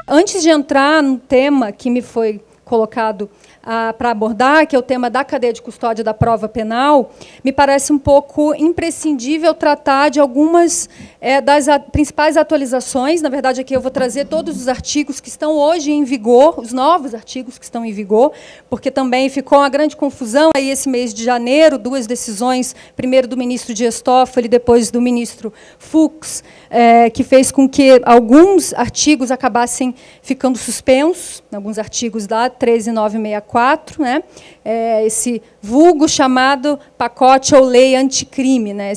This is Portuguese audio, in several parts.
Antes de entrar no tema que me foi colocado para abordar, que é o tema da cadeia de custódia da prova penal, me parece um pouco imprescindível tratar de algumas das principais atualizações. Na verdade, aqui eu vou trazer todos os artigos que estão hoje em vigor, os novos artigos que estão em vigor, porque também ficou uma grande confusão aí esse mês de janeiro, duas decisões, primeiro do ministro Dias Toffoli, depois do ministro Fux, que fez com que alguns artigos acabassem ficando suspensos, alguns artigos da 13964, né? Esse vulgo chamado pacote ou lei anticrime, né?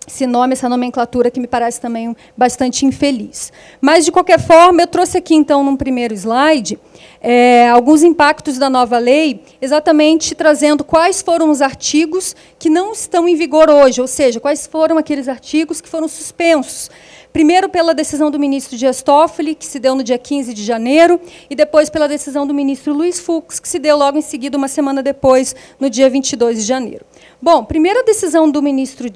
Esse nome, essa nomenclatura que me parece também bastante infeliz. Mas, de qualquer forma, eu trouxe aqui, então, num primeiro slide, alguns impactos da nova lei, exatamente trazendo quais foram os artigos que não estão em vigor hoje, ou seja, quais foram aqueles artigos que foram suspensos. Primeiro, pela decisão do ministro Dias Toffoli, que se deu no dia 15 de janeiro, e depois pela decisão do ministro Luiz Fux, que se deu logo em seguida, uma semana depois, no dia 22 de janeiro. Bom, primeiro, a decisão do ministro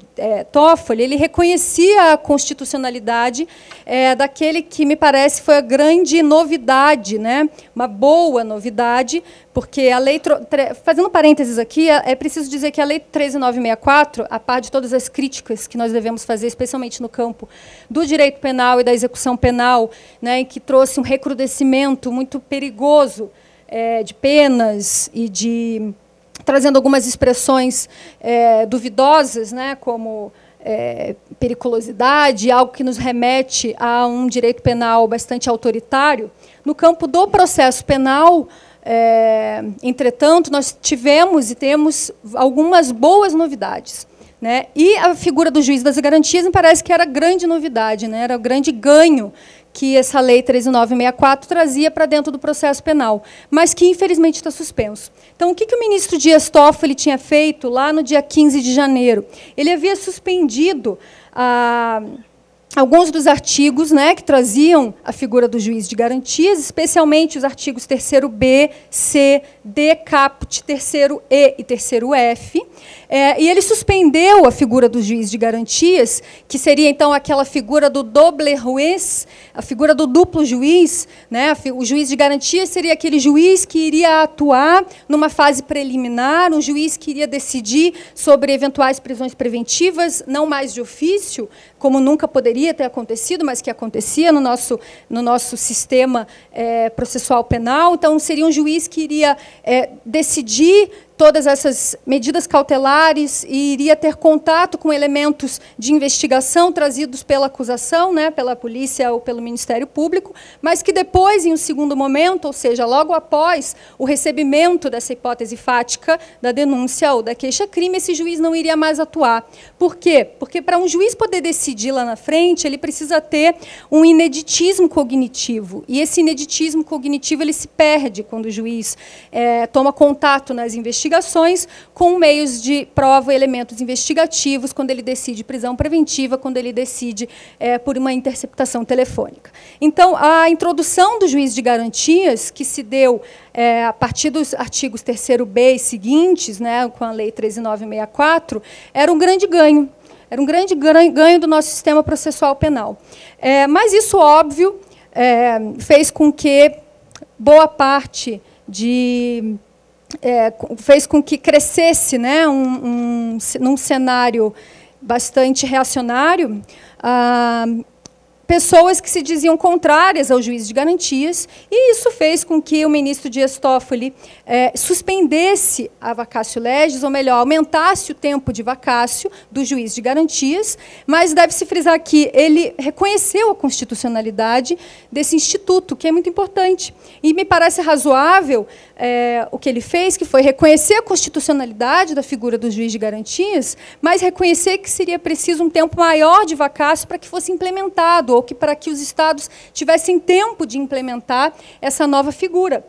Toffoli, ele reconhecia a constitucionalidade daquele que, me parece, foi a grande novidade, né? Uma boa novidade, porque a lei, fazendo parênteses aqui, é preciso dizer que a lei 13964, a par de todas as críticas que nós devemos fazer, especialmente no campo do direito penal e da execução penal, né, que trouxe um recrudescimento muito perigoso de penas e trazendo algumas expressões duvidosas, né, como periculosidade, algo que nos remete a um direito penal bastante autoritário. No campo do processo penal, entretanto, nós tivemos e temos algumas boas novidades, né? E a figura do juiz das garantias me parece que era grande novidade, né? Era o grande ganho que essa lei 13964 trazia para dentro do processo penal, mas que, infelizmente, está suspenso. Então, o que o ministro Dias Toffoli tinha feito lá no dia 15 de janeiro? Ele havia suspendido alguns dos artigos, né, que traziam a figura do juiz de garantias, especialmente os artigos 3º-B, C, D, caput, 3º-E e 3º-F, e ele suspendeu a figura do juiz de garantias, que seria, então, aquela figura do doble juez, a figura do duplo juiz, né? O juiz de garantias seria aquele juiz que iria atuar numa fase preliminar, um juiz que iria decidir sobre eventuais prisões preventivas, não mais de ofício, como nunca poderia ter acontecido, mas que acontecia no nosso sistema processual penal. Então, seria um juiz que iria decidir todas essas medidas cautelares e iria ter contato com elementos de investigação trazidos pela acusação, né, pela polícia ou pelo Ministério Público, mas que depois, em um segundo momento, ou seja, logo após o recebimento dessa hipótese fática da denúncia ou da queixa-crime, esse juiz não iria mais atuar. Por quê? Porque, para um juiz poder decidir lá na frente, ele precisa ter um ineditismo cognitivo. E esse ineditismo cognitivo ele se perde quando o juiz toma contato nas investigações com meios de prova e elementos investigativos, quando ele decide prisão preventiva, quando ele decide por uma interceptação telefônica. Então, a introdução do juiz de garantias, que se deu a partir dos artigos 3º-B e seguintes, né, com a lei 13964, era um grande ganho. Era um grande ganho do nosso sistema processual penal. Mas isso, óbvio, fez com que boa parte fez com que crescesse, né, num cenário bastante reacionário, pessoas que se diziam contrárias ao juiz de garantias, e isso fez com que o ministro Dias Toffoli suspendesse a vacatio legis, ou melhor, aumentasse o tempo de vacatio do juiz de garantias, mas deve-se frisar que ele reconheceu a constitucionalidade desse instituto, que é muito importante. E me parece razoável o que ele fez, que foi reconhecer a constitucionalidade da figura do juiz de garantias, mas reconhecer que seria preciso um tempo maior de vacatio para que fosse implementado, ou para que os estados tivessem tempo de implementar essa nova figura.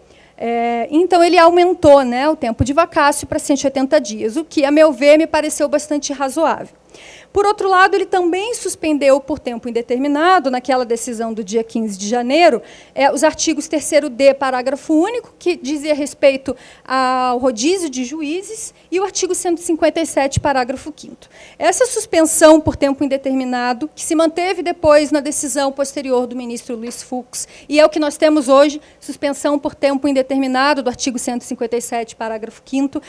Então, ele aumentou, né, o tempo de vacatio para 180 dias, o que, a meu ver, me pareceu bastante razoável. Por outro lado, ele também suspendeu por tempo indeterminado, naquela decisão do dia 15 de janeiro, os artigos 3º-D, parágrafo único, que dizia respeito ao rodízio de juízes, e o artigo 157, parágrafo 5º. Essa suspensão por tempo indeterminado, que se manteve depois na decisão posterior do ministro Luiz Fux, e é o que nós temos hoje, suspensão por tempo indeterminado do artigo 157, parágrafo 5º,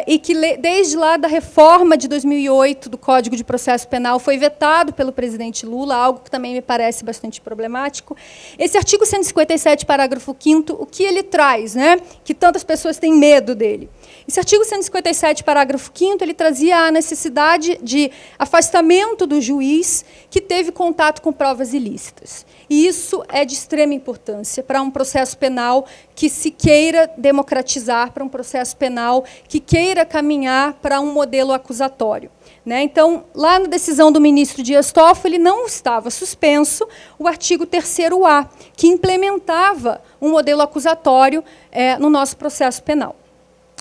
e que desde lá da reforma de 2008 do Código de Processo Penal foi vetado pelo presidente Lula, algo que também me parece bastante problemático. Esse artigo 157, parágrafo 5º, o que ele traz, né, que tantas pessoas têm medo dele? Esse artigo 157, parágrafo 5º, ele trazia a necessidade de afastamento do juiz que teve contato com provas ilícitas. E isso é de extrema importância para um processo penal que se queira democratizar, para um processo penal que queira caminhar para um modelo acusatório. Então, lá na decisão do ministro Dias Toffoli, não estava suspenso o artigo 3º-A, que implementava um modelo acusatório no nosso processo penal.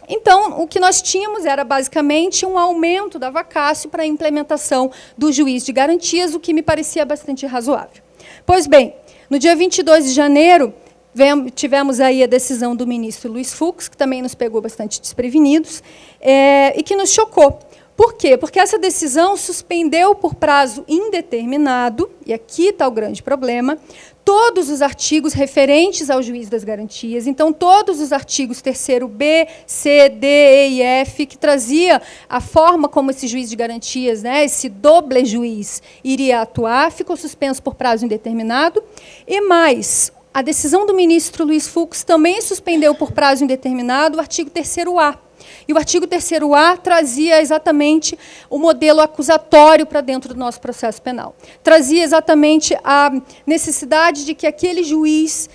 Então, o que nós tínhamos era, basicamente, um aumento da vacácio para a implementação do juiz de garantias, o que me parecia bastante razoável. Pois bem, no dia 22 de janeiro, tivemos aí a decisão do ministro Luiz Fux, que também nos pegou bastante desprevenidos, e que nos chocou. Por quê? Porque essa decisão suspendeu por prazo indeterminado, e aqui está o grande problema, todos os artigos referentes ao juiz das garantias, então todos os artigos 3º-B, C, D, E e F, que trazia a forma como esse juiz de garantias, esse doble juiz, iria atuar, ficou suspenso por prazo indeterminado, e mais, a decisão do ministro Luiz Fux também suspendeu por prazo indeterminado o artigo 3º-A. E o artigo 3º-A trazia exatamente o modelo acusatório para dentro do nosso processo penal. Trazia exatamente a necessidade de que aquele juiz,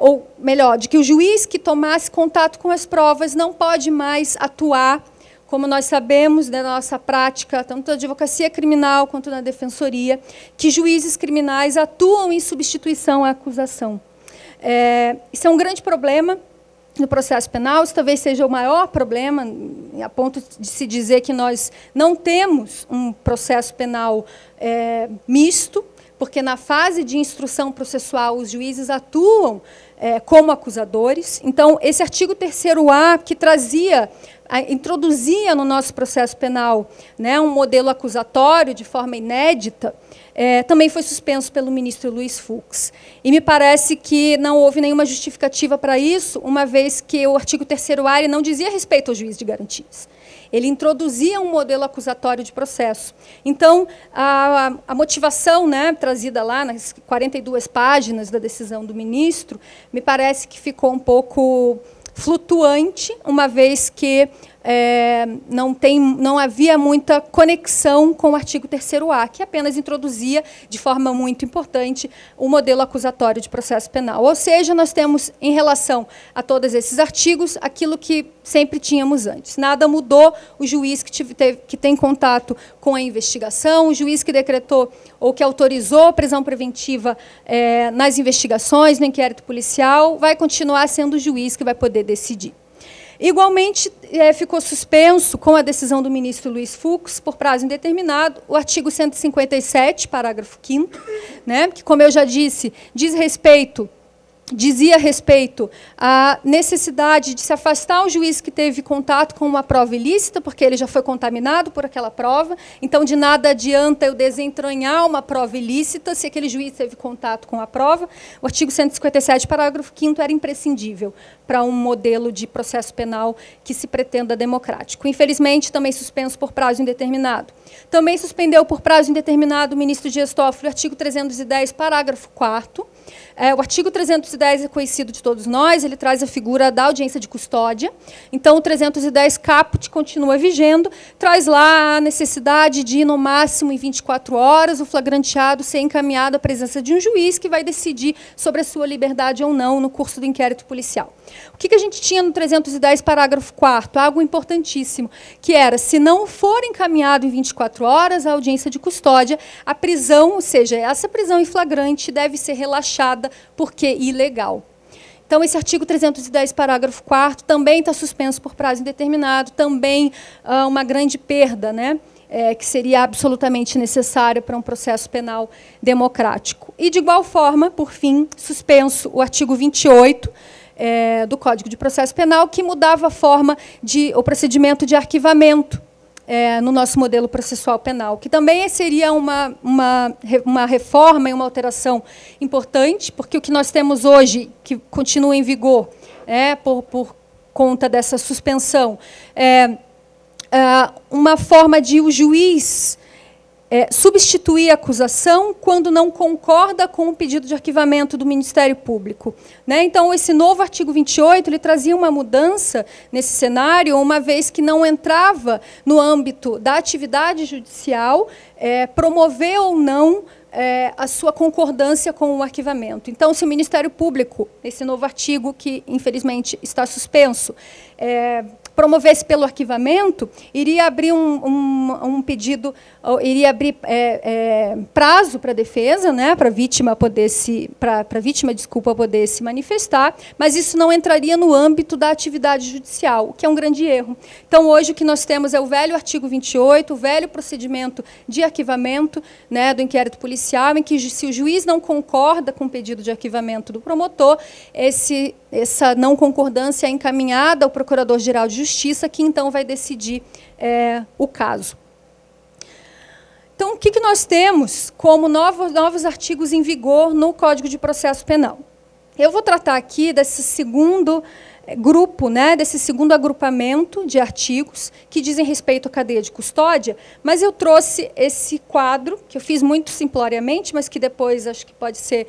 ou melhor, de que o juiz que tomasse contato com as provas não pode mais atuar, como nós sabemos da nossa prática, tanto na advocacia criminal quanto na defensoria, que juízes criminais atuam em substituição à acusação. Isso é um grande problema no processo penal, isso talvez seja o maior problema, a ponto de se dizer que nós não temos um processo penal misto, porque na fase de instrução processual os juízes atuam como acusadores. Então, esse artigo 3º-A, que introduzia no nosso processo penal um modelo acusatório de forma inédita, também foi suspenso pelo ministro Luiz Fux. E me parece que não houve nenhuma justificativa para isso, uma vez que o artigo 3º-A ele não dizia respeito ao juiz de garantias. Ele introduzia um modelo acusatório de processo. Então, a motivação trazida lá nas 42 páginas da decisão do ministro, me parece que ficou um pouco flutuante, uma vez que não havia muita conexão com o artigo 3º-A, que apenas introduzia, de forma muito importante, o modelo acusatório de processo penal. Ou seja, nós temos, em relação a todos esses artigos, aquilo que sempre tínhamos antes. Nada mudou, o juiz que tem contato com a investigação, o juiz que decretou ou que autorizou a prisão preventiva nas investigações, no inquérito policial, vai continuar sendo o juiz que vai poder decidir. Igualmente, ficou suspenso, com a decisão do ministro Luiz Fux, por prazo indeterminado, o artigo 157, parágrafo 5º, que, como eu já disse, dizia respeito à necessidade de se afastar o juiz que teve contato com uma prova ilícita, porque ele já foi contaminado por aquela prova. Então, de nada adianta eu desentranhar uma prova ilícita se aquele juiz teve contato com a prova. O artigo 157, parágrafo 5º, era imprescindível para um modelo de processo penal que se pretenda democrático. Infelizmente, também suspenso por prazo indeterminado. Também suspendeu por prazo indeterminado o ministro Dias Toffoli o artigo 310, parágrafo 4º. O artigo 310 é conhecido de todos nós, ele traz a figura da audiência de custódia. Então, o 310 caput continua vigendo, traz lá a necessidade de, no máximo em 24 horas, o flagranteado ser encaminhado à presença de um juiz que vai decidir sobre a sua liberdade ou não no curso do inquérito policial. O que a gente tinha no 310, parágrafo 4º? Algo importantíssimo, que era, se não for encaminhado em 24 horas a audiência de custódia, a prisão, ou seja, essa prisão em flagrante deve ser relaxada porque ilegal. Então, esse artigo 310, parágrafo 4º, também está suspenso por prazo indeterminado, também uma grande perda, que seria absolutamente necessária para um processo penal democrático. E, de igual forma, por fim, suspenso o artigo 28 do Código de Processo Penal, que mudava a forma o procedimento de arquivamento no nosso modelo processual penal, que também seria uma reforma e uma alteração importante, porque o que nós temos hoje, que continua em vigor por conta dessa suspensão, uma forma de o juiz substituir a acusação quando não concorda com o pedido de arquivamento do Ministério Público. Então, esse novo artigo 28 ele trazia uma mudança nesse cenário, uma vez que não entrava no âmbito da atividade judicial promover ou não a sua concordância com o arquivamento. Então, se o Ministério Público, esse novo artigo que, infelizmente, está suspenso, promovesse pelo arquivamento, iria abrir um pedido, iria abrir prazo para a defesa, para a vítima poder se manifestar, mas isso não entraria no âmbito da atividade judicial, o que é um grande erro. Então, hoje, o que nós temos é o velho artigo 28, o velho procedimento de arquivamento do inquérito policial, em que, se o juiz não concorda com o pedido de arquivamento do promotor, essa não concordância é encaminhada ao Procurador-Geral de Justiça, que então vai decidir o caso. Então, o que nós temos como novos artigos em vigor no Código de Processo Penal? Eu vou tratar aqui desse segundo grupo, desse segundo agrupamento de artigos que dizem respeito à cadeia de custódia, mas eu trouxe esse quadro, que eu fiz muito simploriamente, mas que depois acho que pode ser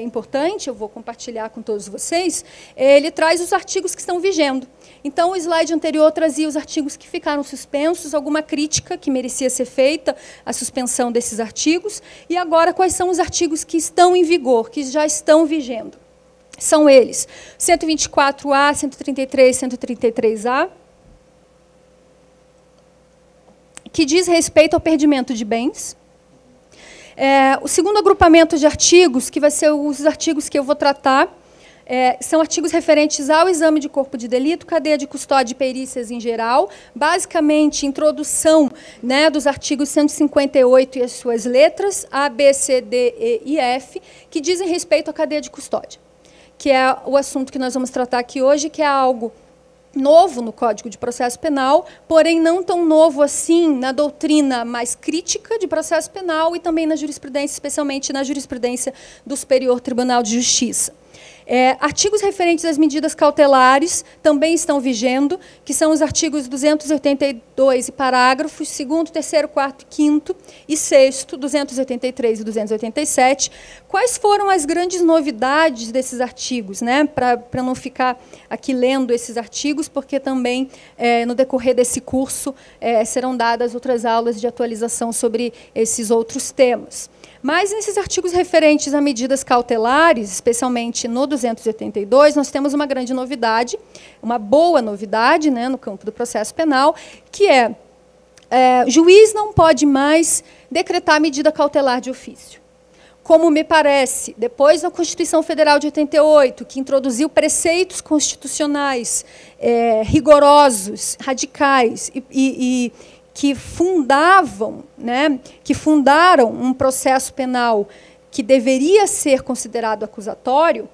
importante, eu vou compartilhar com todos vocês. Ele traz os artigos que estão vigendo. Então, o slide anterior trazia os artigos que ficaram suspensos, alguma crítica que merecia ser feita à suspensão desses artigos, e agora quais são os artigos que estão em vigor, que já estão vigendo. São eles: 124A, 133, 133A, que diz respeito ao perdimento de bens. O segundo agrupamento de artigos, que vai ser os artigos que eu vou tratar, são artigos referentes ao exame de corpo de delito, cadeia de custódia e perícias em geral, basicamente introdução dos artigos 158 e as suas letras, A, B, C, D, E e F, que dizem respeito à cadeia de custódia, que é o assunto que nós vamos tratar aqui hoje, que é algo novo no Código de Processo Penal, porém não tão novo assim na doutrina mais crítica de processo penal e também na jurisprudência, especialmente na jurisprudência do Superior Tribunal de Justiça. Artigos referentes às medidas cautelares também estão vigendo, que são os artigos 282 e parágrafos 2º, 3º, 4º, 5º e 6º, 283 e 287. Quais foram as grandes novidades desses artigos? Para não ficar aqui lendo esses artigos, porque também, no decorrer desse curso, serão dadas outras aulas de atualização sobre esses outros temas. Mas, nesses artigos referentes a medidas cautelares, especialmente no 282, nós temos uma grande novidade, uma boa novidade no campo do processo penal, que juiz não pode mais decretar medida cautelar de ofício. Como me parece, depois da Constituição Federal de 88, que introduziu preceitos constitucionais rigorosos, radicais e que fundaram um processo penal que deveria ser considerado acusatório,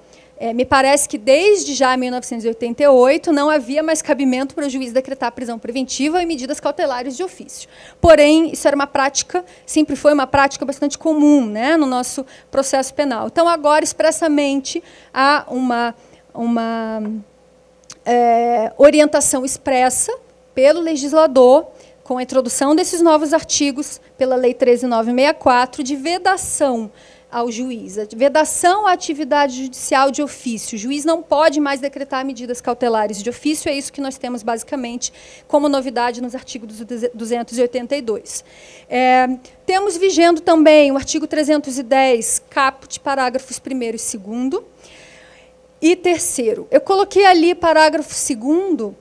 me parece que desde já 1988 não havia mais cabimento para o juiz decretar prisão preventiva e medidas cautelares de ofício. Porém, isso era uma prática, sempre foi uma prática bastante comum no nosso processo penal. Então, agora, expressamente, há uma orientação expressa pelo legislador, com a introdução desses novos artigos, pela Lei 13.964, de vedação ao juiz, vedação à atividade judicial de ofício. O juiz não pode mais decretar medidas cautelares de ofício, é isso que nós temos, basicamente, como novidade nos artigos 282. Temos vigendo também o artigo 310, caput, parágrafos 1º e 2º, e 3º. Eu coloquei ali parágrafo 2º,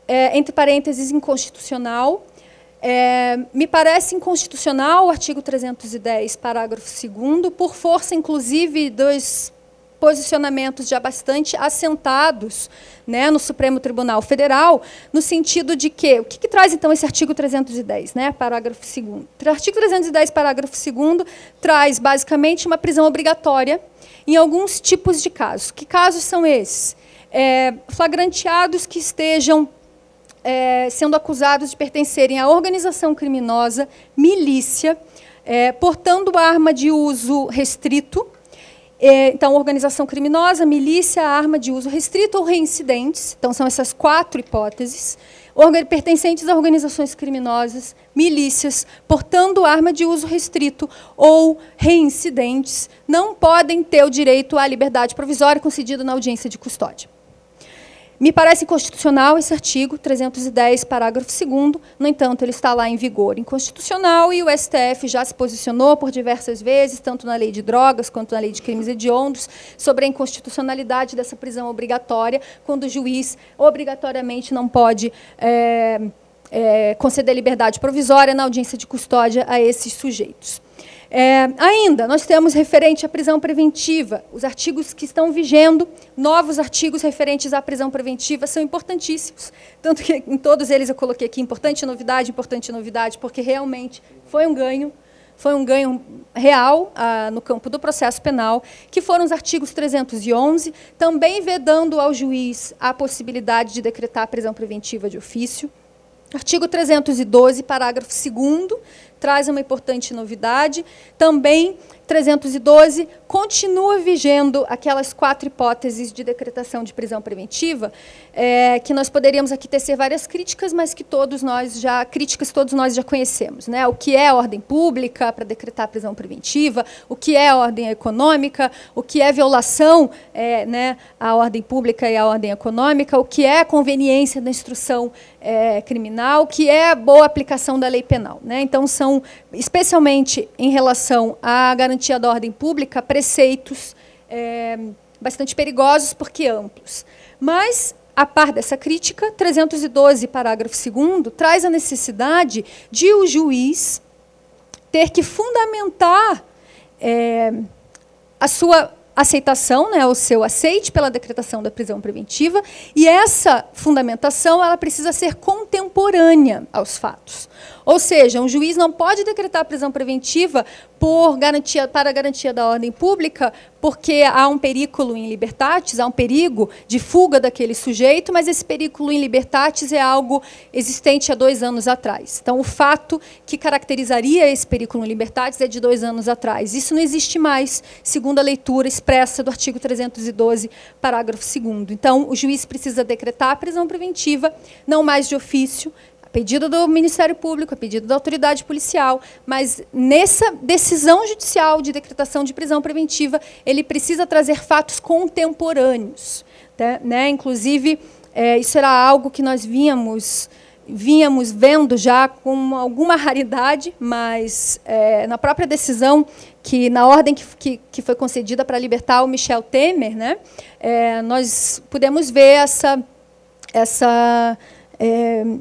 entre parênteses, inconstitucional. Me parece inconstitucional o artigo 310, parágrafo 2º, por força, inclusive, dos posicionamentos já bastante assentados, né, no Supremo Tribunal Federal, no sentido de que, o que traz, então, esse artigo 310, né, parágrafo 2º? O artigo 310, parágrafo 2º, traz, basicamente, uma prisão obrigatória em alguns tipos de casos. Que casos são esses? Flagranteados que estejam sendo acusados de pertencerem à organização criminosa, milícia, portando arma de uso restrito. Então, organização criminosa, milícia, arma de uso restrito ou reincidentes. Então, são essas 4 hipóteses. Pertencentes a organizações criminosas, milícias, portando arma de uso restrito ou reincidentes, não podem ter o direito à liberdade provisória concedido na audiência de custódia. Me parece inconstitucional esse artigo 310, parágrafo 2º, no entanto, ele está lá em vigor inconstitucional e o STF já se posicionou por diversas vezes, tanto na lei de drogas quanto na lei de crimes hediondos, sobre a inconstitucionalidade dessa prisão obrigatória, quando o juiz obrigatoriamente não pode conceder liberdade provisória na audiência de custódia a esses sujeitos. Ainda, nós temos referente à prisão preventiva. Os artigos que estão vigendo, novos artigos referentes à prisão preventiva, são importantíssimos. Tanto que em todos eles eu coloquei aqui importante novidade, porque realmente foi um ganho real no campo do processo penal, que foram os artigos 311, também vedando ao juiz a possibilidade de decretar a prisão preventiva de ofício. Artigo 312, parágrafo 2º, traz uma importante novidade. Também, 312, continua vigendo aquelas 4 hipóteses de decretação de prisão preventiva, que nós poderíamos aqui tecer várias críticas, mas que todos nós já conhecemos, né? O que é ordem pública para decretar prisão preventiva, o que é ordem econômica, o que é violação né, à ordem pública e à ordem econômica, o que é conveniência da instrução criminal, o que é boa aplicação da lei penal, né? Então, são, especialmente em relação à garantia da ordem pública, preceitos bastante perigosos, porque amplos. Mas, a par dessa crítica, 312, parágrafo 2º, traz a necessidade de o juiz ter que fundamentar a sua aceitação, né, o seu aceite pela decretação da prisão preventiva, e essa fundamentação ela precisa ser contemporânea aos fatos. Ou seja, um juiz não pode decretar a prisão preventiva para garantia da ordem pública, porque há um periculo in libertatis, há um perigo de fuga daquele sujeito, mas esse periculo in libertatis é algo existente há 2 anos atrás. Então, o fato que caracterizaria esse periculo in libertatis é de 2 anos atrás. Isso não existe mais, segundo a leitura expressa do artigo 312, parágrafo 2º. Então, o juiz precisa decretar a prisão preventiva, não mais de ofício, a pedido do Ministério Público, a pedido da autoridade policial, mas nessa decisão judicial de decretação de prisão preventiva, ele precisa trazer fatos contemporâneos, né? Inclusive, isso era algo que nós vínhamos vendo já com alguma raridade, mas na própria decisão, na ordem que foi concedida para libertar o Michel Temer, né, nós pudemos ver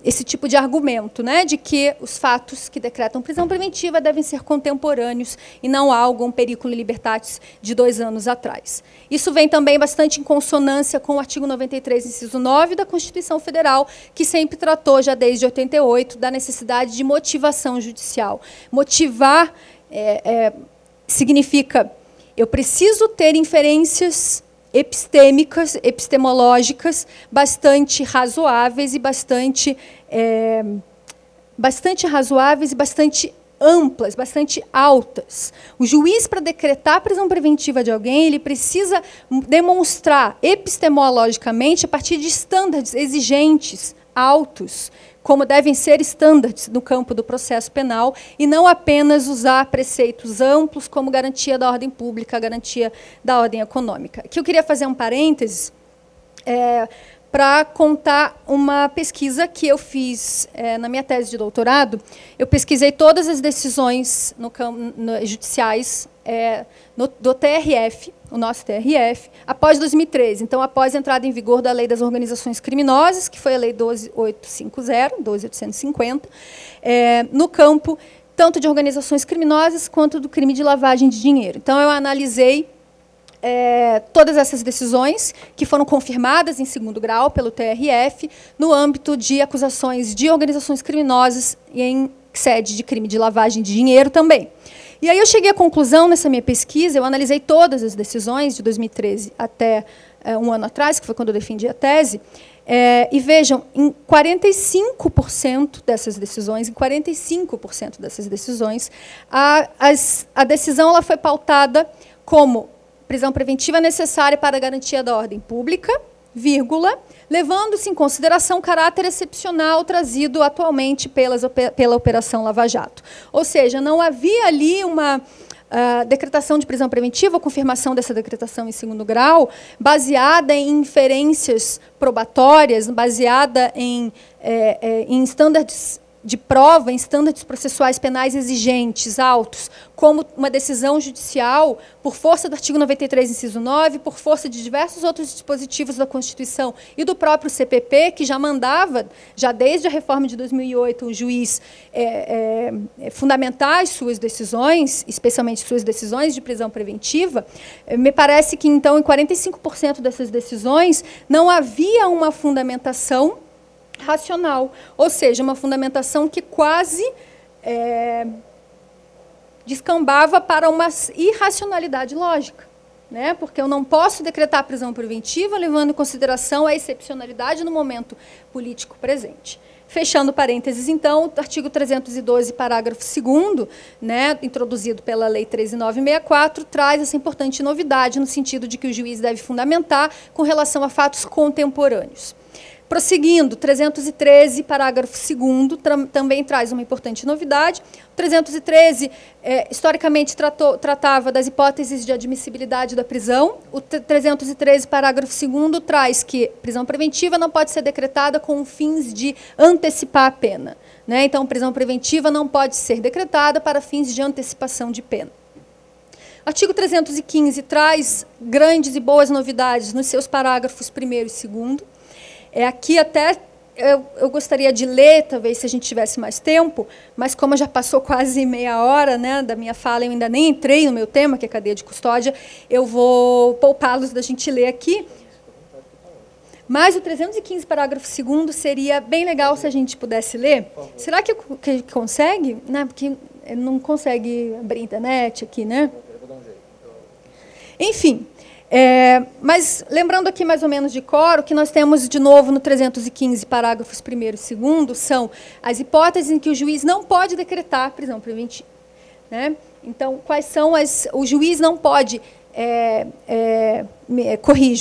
esse tipo de argumento, né, de que os fatos que decretam prisão preventiva devem ser contemporâneos e não algo, um periculo in libertatis de 2 anos atrás. Isso vem também bastante em consonância com o artigo 93, inciso 9 da Constituição Federal, que sempre tratou, já desde 88, da necessidade de motivação judicial. Motivar significa, eu preciso ter inferências epistemológicas bastante razoáveis e bastante amplas, bastante altas. O juiz, para decretar a prisão preventiva de alguém, ele precisa demonstrar epistemologicamente, a partir de estándares exigentes, altos, como devem ser estándares no campo do processo penal, e não apenas usar preceitos amplos como garantia da ordem pública, garantia da ordem econômica. Aqui eu queria fazer um parênteses para contar uma pesquisa que eu fiz na minha tese de doutorado. Eu pesquisei todas as decisões judiciais do TRF, o nosso TRF, após 2013, então após a entrada em vigor da Lei das Organizações Criminosas, que foi a Lei 12850, 12850, no campo tanto de organizações criminosas quanto do crime de lavagem de dinheiro. Então, eu analisei todas essas decisões que foram confirmadas em segundo grau pelo TRF no âmbito de acusações de organizações criminosas e em sede de crime de lavagem de dinheiro também. E aí eu cheguei à conclusão, nessa minha pesquisa, eu analisei todas as decisões de 2013 até um ano atrás, que foi quando eu defendi a tese, e vejam, em 45% dessas decisões, a decisão ela foi pautada como prisão preventiva necessária para a garantia da ordem pública, vírgula, levando-se em consideração o caráter excepcional trazido atualmente pela Operação Lava Jato. Ou seja, não havia ali uma decretação de prisão preventiva, ou confirmação dessa decretação em segundo grau, baseada em inferências probatórias, baseada em estándares de prova, em estándares processuais penais exigentes, altos, como uma decisão judicial, por força do artigo 93, inciso 9, por força de diversos outros dispositivos da Constituição e do próprio CPP, que já mandava, já desde a reforma de 2008, o juiz fundamentar as suas decisões, especialmente suas decisões de prisão preventiva. Me parece que, então, em 45% dessas decisões, não havia uma fundamentação racional, ou seja, uma fundamentação que quase descambava para uma irracionalidade lógica, né? Porque eu não posso decretar a prisão preventiva levando em consideração a excepcionalidade no momento político presente. Fechando parênteses, então, o artigo 312, parágrafo 2º, né, introduzido pela Lei 13.964, traz essa importante novidade no sentido de que o juiz deve fundamentar com relação a fatos contemporâneos. Prosseguindo, 313, parágrafo 2º, também traz uma importante novidade. O 313, historicamente, tratava das hipóteses de admissibilidade da prisão. O 313, parágrafo 2º, traz que prisão preventiva não pode ser decretada com fins de antecipar a pena, né? Então, prisão preventiva não pode ser decretada para fins de antecipação de pena. O artigo 315 traz grandes e boas novidades nos seus parágrafos 1º e 2º. Aqui até eu gostaria de ler, talvez se a gente tivesse mais tempo, mas como já passou quase meia hora, né, da minha fala, eu ainda nem entrei no meu tema, que é cadeia de custódia, eu vou poupá-los da gente ler aqui. Mas o 315, parágrafo 2º, seria bem legal se a gente pudesse ler. Será que consegue? Não, porque não consegue abrir a internet aqui, né? Enfim. Mas, lembrando aqui mais ou menos de cor, o que nós temos de novo no 315, parágrafos 1º e 2º, são as hipóteses em que o juiz não pode decretar prisão preventiva, né? Então, quais são as... O juiz não pode...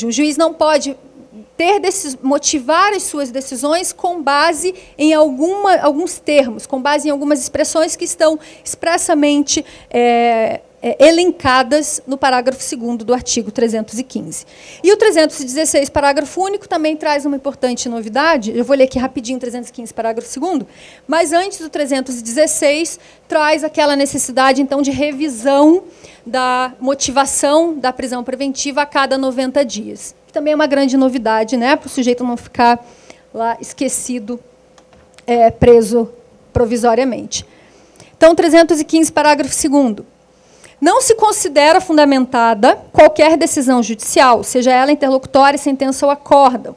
o juiz não pode motivar as suas decisões com base em alguns termos, com base em algumas expressões que estão expressamente elencadas no parágrafo 2º do artigo 315. E o 316, parágrafo único, também traz uma importante novidade. Eu vou ler aqui rapidinho o 315, parágrafo 2º, mas antes do 316, traz aquela necessidade, então, de revisão da motivação da prisão preventiva a cada 90 dias. Que também é uma grande novidade, né, para o sujeito não ficar lá esquecido, preso provisoriamente. Então, 315, parágrafo 2º. Não se considera fundamentada qualquer decisão judicial, seja ela interlocutória, sentença ou acórdão.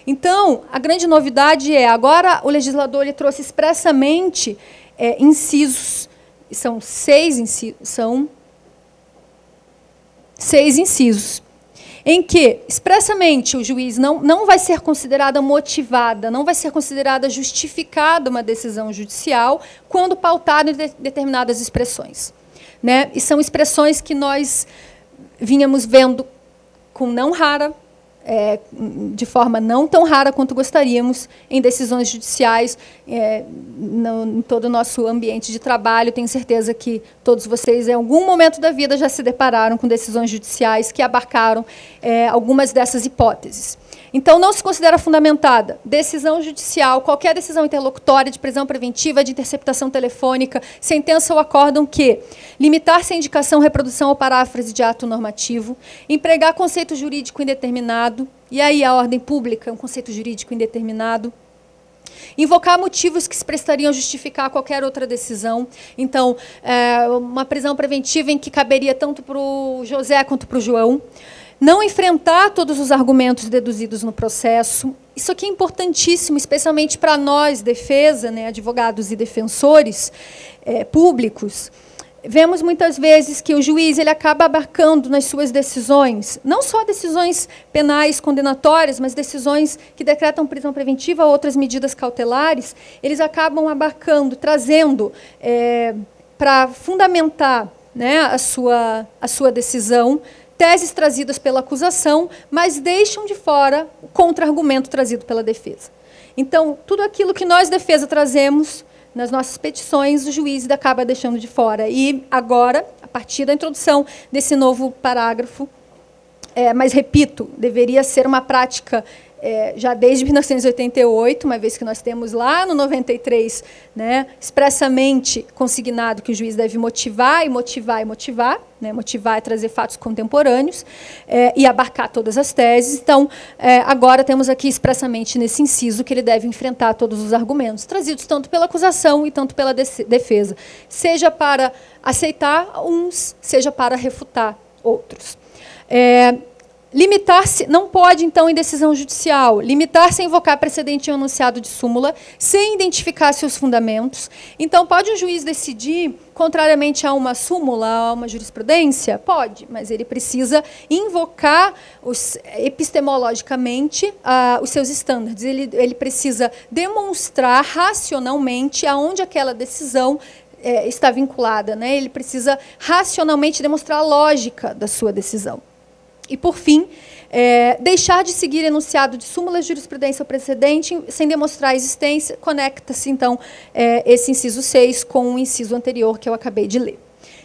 Então, a grande novidade agora o legislador ele trouxe expressamente incisos, são seis incisos, em que, expressamente, o juiz não vai ser considerada motivada, não vai ser considerada justificada uma decisão judicial quando pautada em determinadas expressões, né? E são expressões que nós vínhamos vendo com não rara, de forma não tão rara quanto gostaríamos, em decisões judiciais, em todo o nosso ambiente de trabalho. Tenho certeza que todos vocês, em algum momento da vida, já se depararam com decisões judiciais que abarcaram algumas dessas hipóteses. Então, não se considera fundamentada decisão judicial, qualquer decisão interlocutória de prisão preventiva, de interceptação telefônica, sentença ou acórdão que limitar-se à indicação, reprodução ou paráfrase de ato normativo, empregar conceito jurídico indeterminado, e aí a ordem pública é um conceito jurídico indeterminado, invocar motivos que se prestariam a justificar qualquer outra decisão. Então, uma prisão preventiva em que caberia tanto para o José quanto para o João. Não enfrentar todos os argumentos deduzidos no processo. Isso aqui é importantíssimo, especialmente para nós, defesa, né, advogados e defensores públicos. Vemos muitas vezes que o juiz ele acaba abarcando nas suas decisões, não só decisões penais condenatórias, mas decisões que decretam prisão preventiva ou outras medidas cautelares, eles acabam abarcando, trazendo para fundamentar, né, a sua decisão, teses trazidas pela acusação, mas deixam de fora o contra-argumento trazido pela defesa. Então, tudo aquilo que nós, defesa, trazemos nas nossas petições, o juiz acaba deixando de fora. E agora, a partir da introdução desse novo parágrafo, mas, repito, deveria ser uma prática já desde 1988, uma vez que nós temos lá no 93, né, expressamente consignado que o juiz deve motivar e motivar e motivar, né, motivar e trazer fatos contemporâneos e abarcar todas as teses. Então, agora temos aqui expressamente nesse inciso que ele deve enfrentar todos os argumentos, trazidos tanto pela acusação e tanto pela defesa, seja para aceitar uns, seja para refutar outros. Limitar-se, não pode, então, em decisão judicial, limitar-se a invocar precedente em um enunciado de súmula, sem identificar seus fundamentos. Então, pode o juiz decidir, contrariamente a uma súmula, a uma jurisprudência? Pode, mas ele precisa invocar epistemologicamente os seus estándares. Ele precisa demonstrar racionalmente aonde aquela decisão está vinculada, né? Ele precisa racionalmente demonstrar a lógica da sua decisão. E, por fim, deixar de seguir enunciado de súmula, jurisprudência ou precedente sem demonstrar a existência, conecta-se, então, esse inciso 6 com o inciso anterior que eu acabei de ler.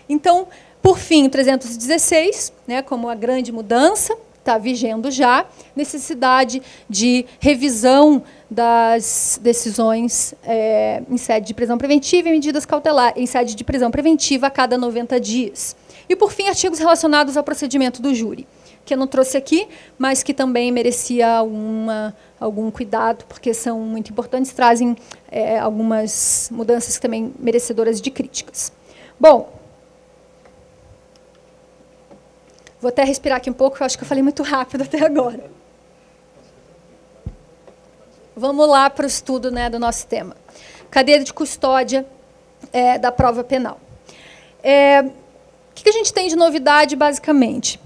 Então, por fim, o 316, né, como a grande mudança, está vigendo já, necessidade de revisão das decisões em sede de prisão preventiva e medidas cautelares em sede de prisão preventiva a cada 90 dias. E, por fim, artigos relacionados ao procedimento do júri, que eu não trouxe aqui, mas que também merecia algum cuidado, porque são muito importantes, trazem algumas mudanças também merecedoras de críticas. Bom, vou até respirar aqui um pouco, eu acho que eu falei muito rápido até agora. Vamos lá para o estudo, né, do nosso tema. Cadeia de custódia da prova penal. O que a gente tem de novidade, basicamente?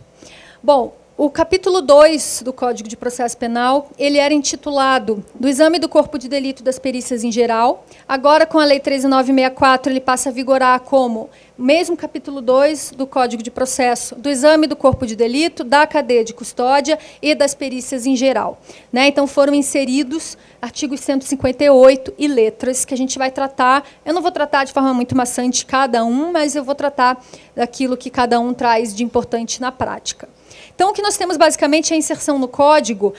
Bom, o capítulo 2 do Código de Processo Penal, ele era intitulado do exame do corpo de delito das perícias em geral. Agora, com a Lei 13.964, ele passa a vigorar como mesmo capítulo 2 do Código de Processo, do exame do corpo de delito, da cadeia de custódia e das perícias em geral. Né? Então, foram inseridos artigos 158 e letras, que a gente vai tratar. Eu não vou tratar de forma muito maçante cada um, mas eu vou tratar daquilo que cada um traz de importante na prática. Então, o que nós temos, basicamente, é a inserção no Código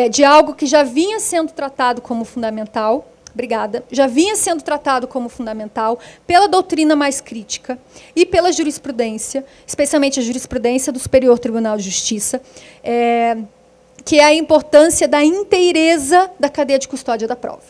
de algo que já vinha sendo tratado como fundamental, já vinha sendo tratado como fundamental pela doutrina mais crítica e pela jurisprudência, especialmente a jurisprudência do Superior Tribunal de Justiça, que é a importância da inteireza da cadeia de custódia da prova.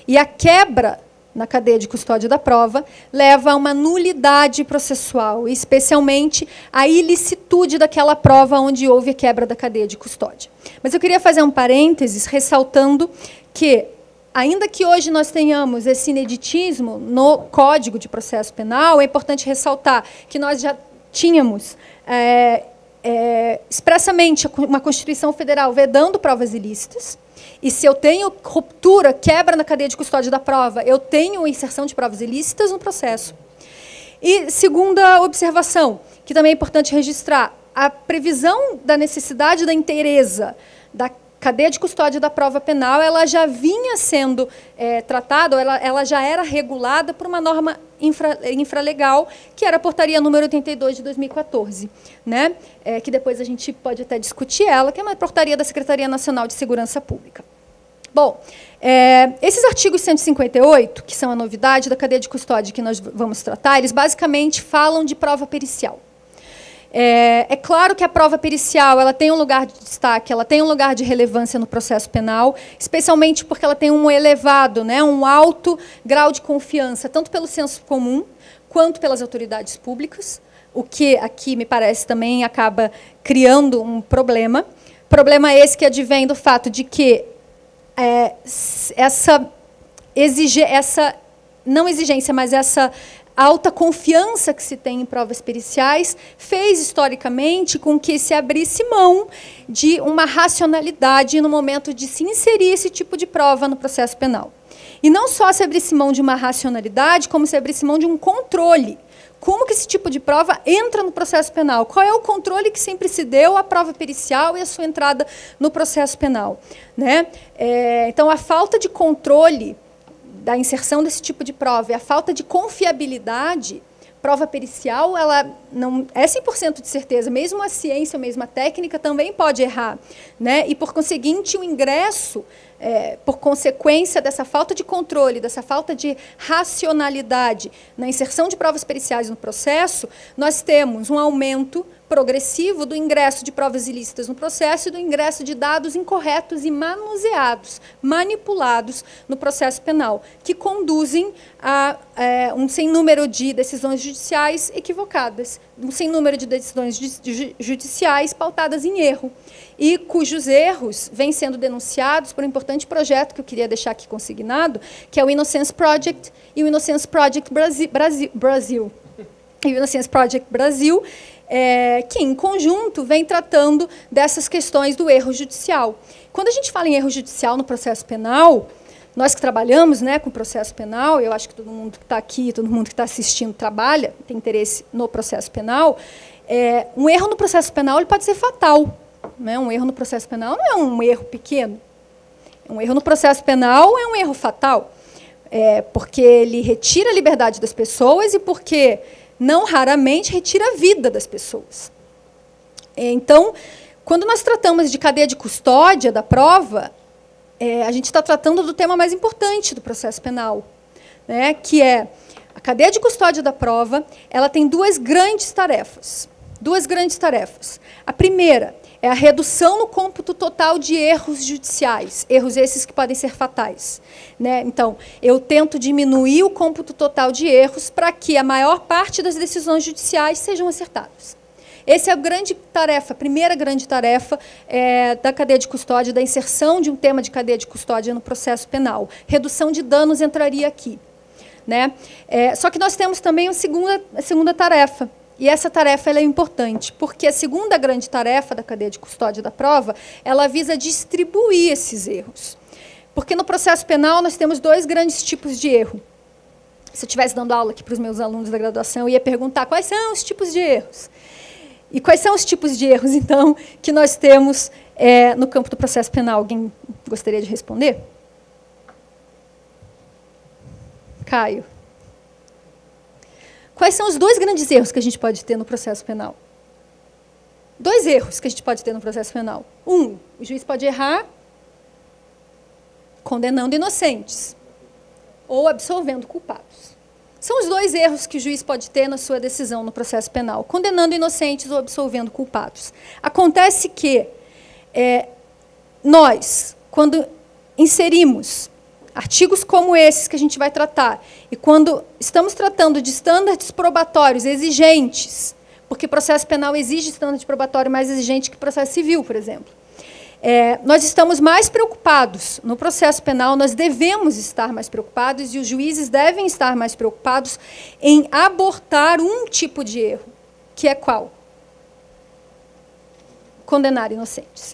E a quebra na cadeia de custódia da prova leva a uma nulidade processual, especialmente a ilicitude daquela prova onde houve a quebra da cadeia de custódia. Mas eu queria fazer um parênteses ressaltando que, ainda que hoje nós tenhamos esse ineditismo no Código de Processo Penal, é importante ressaltar que nós já tínhamos expressamente uma Constituição Federal vedando provas ilícitas. E se eu tenho ruptura, quebra na cadeia de custódia da prova, eu tenho inserção de provas ilícitas no processo. E segunda observação, que também é importante registrar, a previsão da necessidade da inteireza da cadeia de custódia da prova penal, ela já vinha sendo tratada, ela já era regulada por uma norma infralegal, que era a portaria número 82 de 2014, né? Que depois a gente pode até discutir ela, que é uma portaria da Secretaria Nacional de Segurança Pública. Bom, esses artigos 158, que são a novidade da cadeia de custódia que nós vamos tratar, eles basicamente falam de prova pericial. É claro que a prova pericial ela tem um lugar de destaque, ela tem um lugar de relevância no processo penal, especialmente porque ela tem um elevado, né, um alto grau de confiança, tanto pelo senso comum, quanto pelas autoridades públicas, o que aqui me parece também acaba criando um problema. Problema esse que advém do fato de que essa não exigência, mas essa alta confiança que se tem em provas periciais fez, historicamente, com que se abrisse mão de uma racionalidade no momento de se inserir esse tipo de prova no processo penal. E não só se abrisse mão de uma racionalidade, como se abrisse mão de um controle. Como que esse tipo de prova entra no processo penal? Qual é o controle que sempre se deu à prova pericial e à sua entrada no processo penal? Né? Então, a falta de controle da inserção desse tipo de prova e a falta de confiabilidade, prova pericial, ela não é 100% de certeza, mesmo a ciência, mesmo a técnica também pode errar, né? E, por conseguinte, o ingresso, por consequência dessa falta de controle, dessa falta de racionalidade na inserção de provas periciais no processo, nós temos um aumento progressivo do ingresso de provas ilícitas no processo e do ingresso de dados incorretos e manuseados, manipulados no processo penal, que conduzem a um sem número de decisões judiciais equivocadas, um sem número de decisões judiciais pautadas em erro, e cujos erros vêm sendo denunciados por um importante projeto que eu queria deixar aqui consignado, que é o Innocence Project e o Innocence Project Brasil. E o Innocence Project Brasil, que, em conjunto, vem tratando dessas questões do erro judicial. Quando a gente fala em erro judicial no processo penal, nós que trabalhamos, né, com o processo penal, eu acho que todo mundo que está aqui, todo mundo que está assistindo trabalha, tem interesse no processo penal, um erro no processo penal ele pode ser fatal. Né? Um erro no processo penal não é um erro pequeno. Um erro no processo penal é um erro fatal, porque ele retira a liberdade das pessoas e porque, não raramente, retira a vida das pessoas. Então, quando nós tratamos de cadeia de custódia da prova, a gente está tratando do tema mais importante do processo penal, né, que é a cadeia de custódia da prova. Ela tem duas grandes tarefas. A primeira é a redução no cômputo total de erros judiciais, erros esses que podem ser fatais. Né? Então, eu tento diminuir o cômputo total de erros para que a maior parte das decisões judiciais sejam acertadas. Essa é a grande tarefa, a primeira grande tarefa da cadeia de custódia, da inserção de um tema de cadeia de custódia no processo penal. Redução de danos entraria aqui. Né? Só que nós temos também a segunda tarefa. E essa tarefa ela é importante, porque a segunda grande tarefa da cadeia de custódia da prova, ela visa distribuir esses erros. Porque no processo penal nós temos dois grandes tipos de erro. Se eu estivesse dando aula aqui para os meus alunos da graduação, eu ia perguntar quais são os tipos de erros. E quais são os tipos de erros, então, que nós temos no campo do processo penal? Alguém gostaria de responder? Caio. Quais são os dois grandes erros que a gente pode ter no processo penal? Dois erros que a gente pode ter no processo penal. Um, o juiz pode errar condenando inocentes ou absolvendo culpados. São os dois erros que o juiz pode ter na sua decisão no processo penal, condenando inocentes ou absolvendo culpados. Acontece que nós, quando inserimos artigos como esses que a gente vai tratar, e quando estamos tratando de estándares probatórios exigentes, porque processo penal exige estándarde probatório mais exigente que processo civil, por exemplo, nós estamos mais preocupados no processo penal, nós devemos estar mais preocupados, e os juízes devem estar mais preocupados em abortar um tipo de erro, que é qual? Condenar inocentes.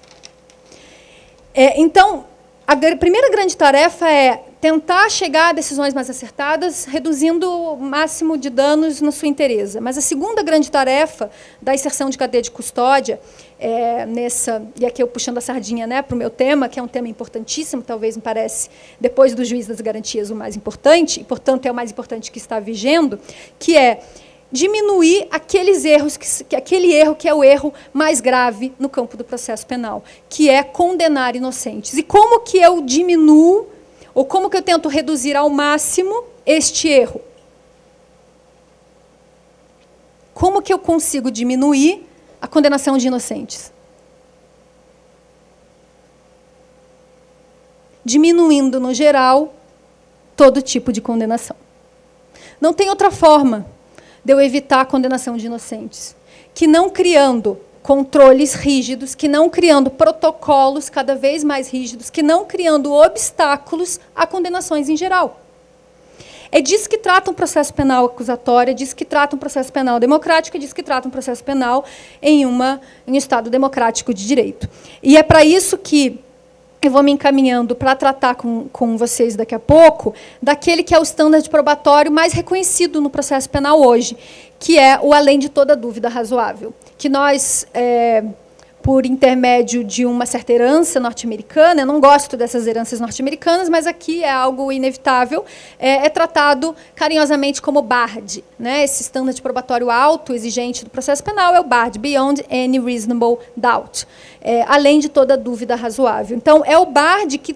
Então, a primeira grande tarefa é tentar chegar a decisões mais acertadas, reduzindo o máximo de danos na sua inteireza. Mas a segunda grande tarefa da inserção de cadeia de custódia, e aqui eu puxando a sardinha, né, para o meu tema, que é um tema importantíssimo, talvez me parece, depois do juiz das garantias, o mais importante, e, portanto, é o mais importante que está vigendo, que é diminuir aqueles erros, aquele erro que é o erro mais grave no campo do processo penal, que é condenar inocentes. E como que eu diminuo, ou como que eu tento reduzir ao máximo este erro? Como que eu consigo diminuir a condenação de inocentes? Diminuindo, no geral, todo tipo de condenação. Não tem outra forma de eu evitar a condenação de inocentes que não criando controles rígidos, que não criando protocolos cada vez mais rígidos, que não criando obstáculos a condenações em geral. É disso que trata um processo penal acusatório, é disso que trata um processo penal democrático, é disso que trata um processo penal em um Estado democrático de direito. E é para isso que eu vou me encaminhando para tratar com vocês daqui a pouco daquele que é o standard probatório mais reconhecido no processo penal hoje, que é o além de toda dúvida razoável, que nós, por intermédio de uma certa herança norte-americana, eu não gosto dessas heranças norte-americanas, mas aqui é algo inevitável, é tratado carinhosamente como BARD, né? Esse standard probatório alto, exigente do processo penal é o BARD, Beyond Any Reasonable Doubt, além de toda dúvida razoável. Então, é o BARD que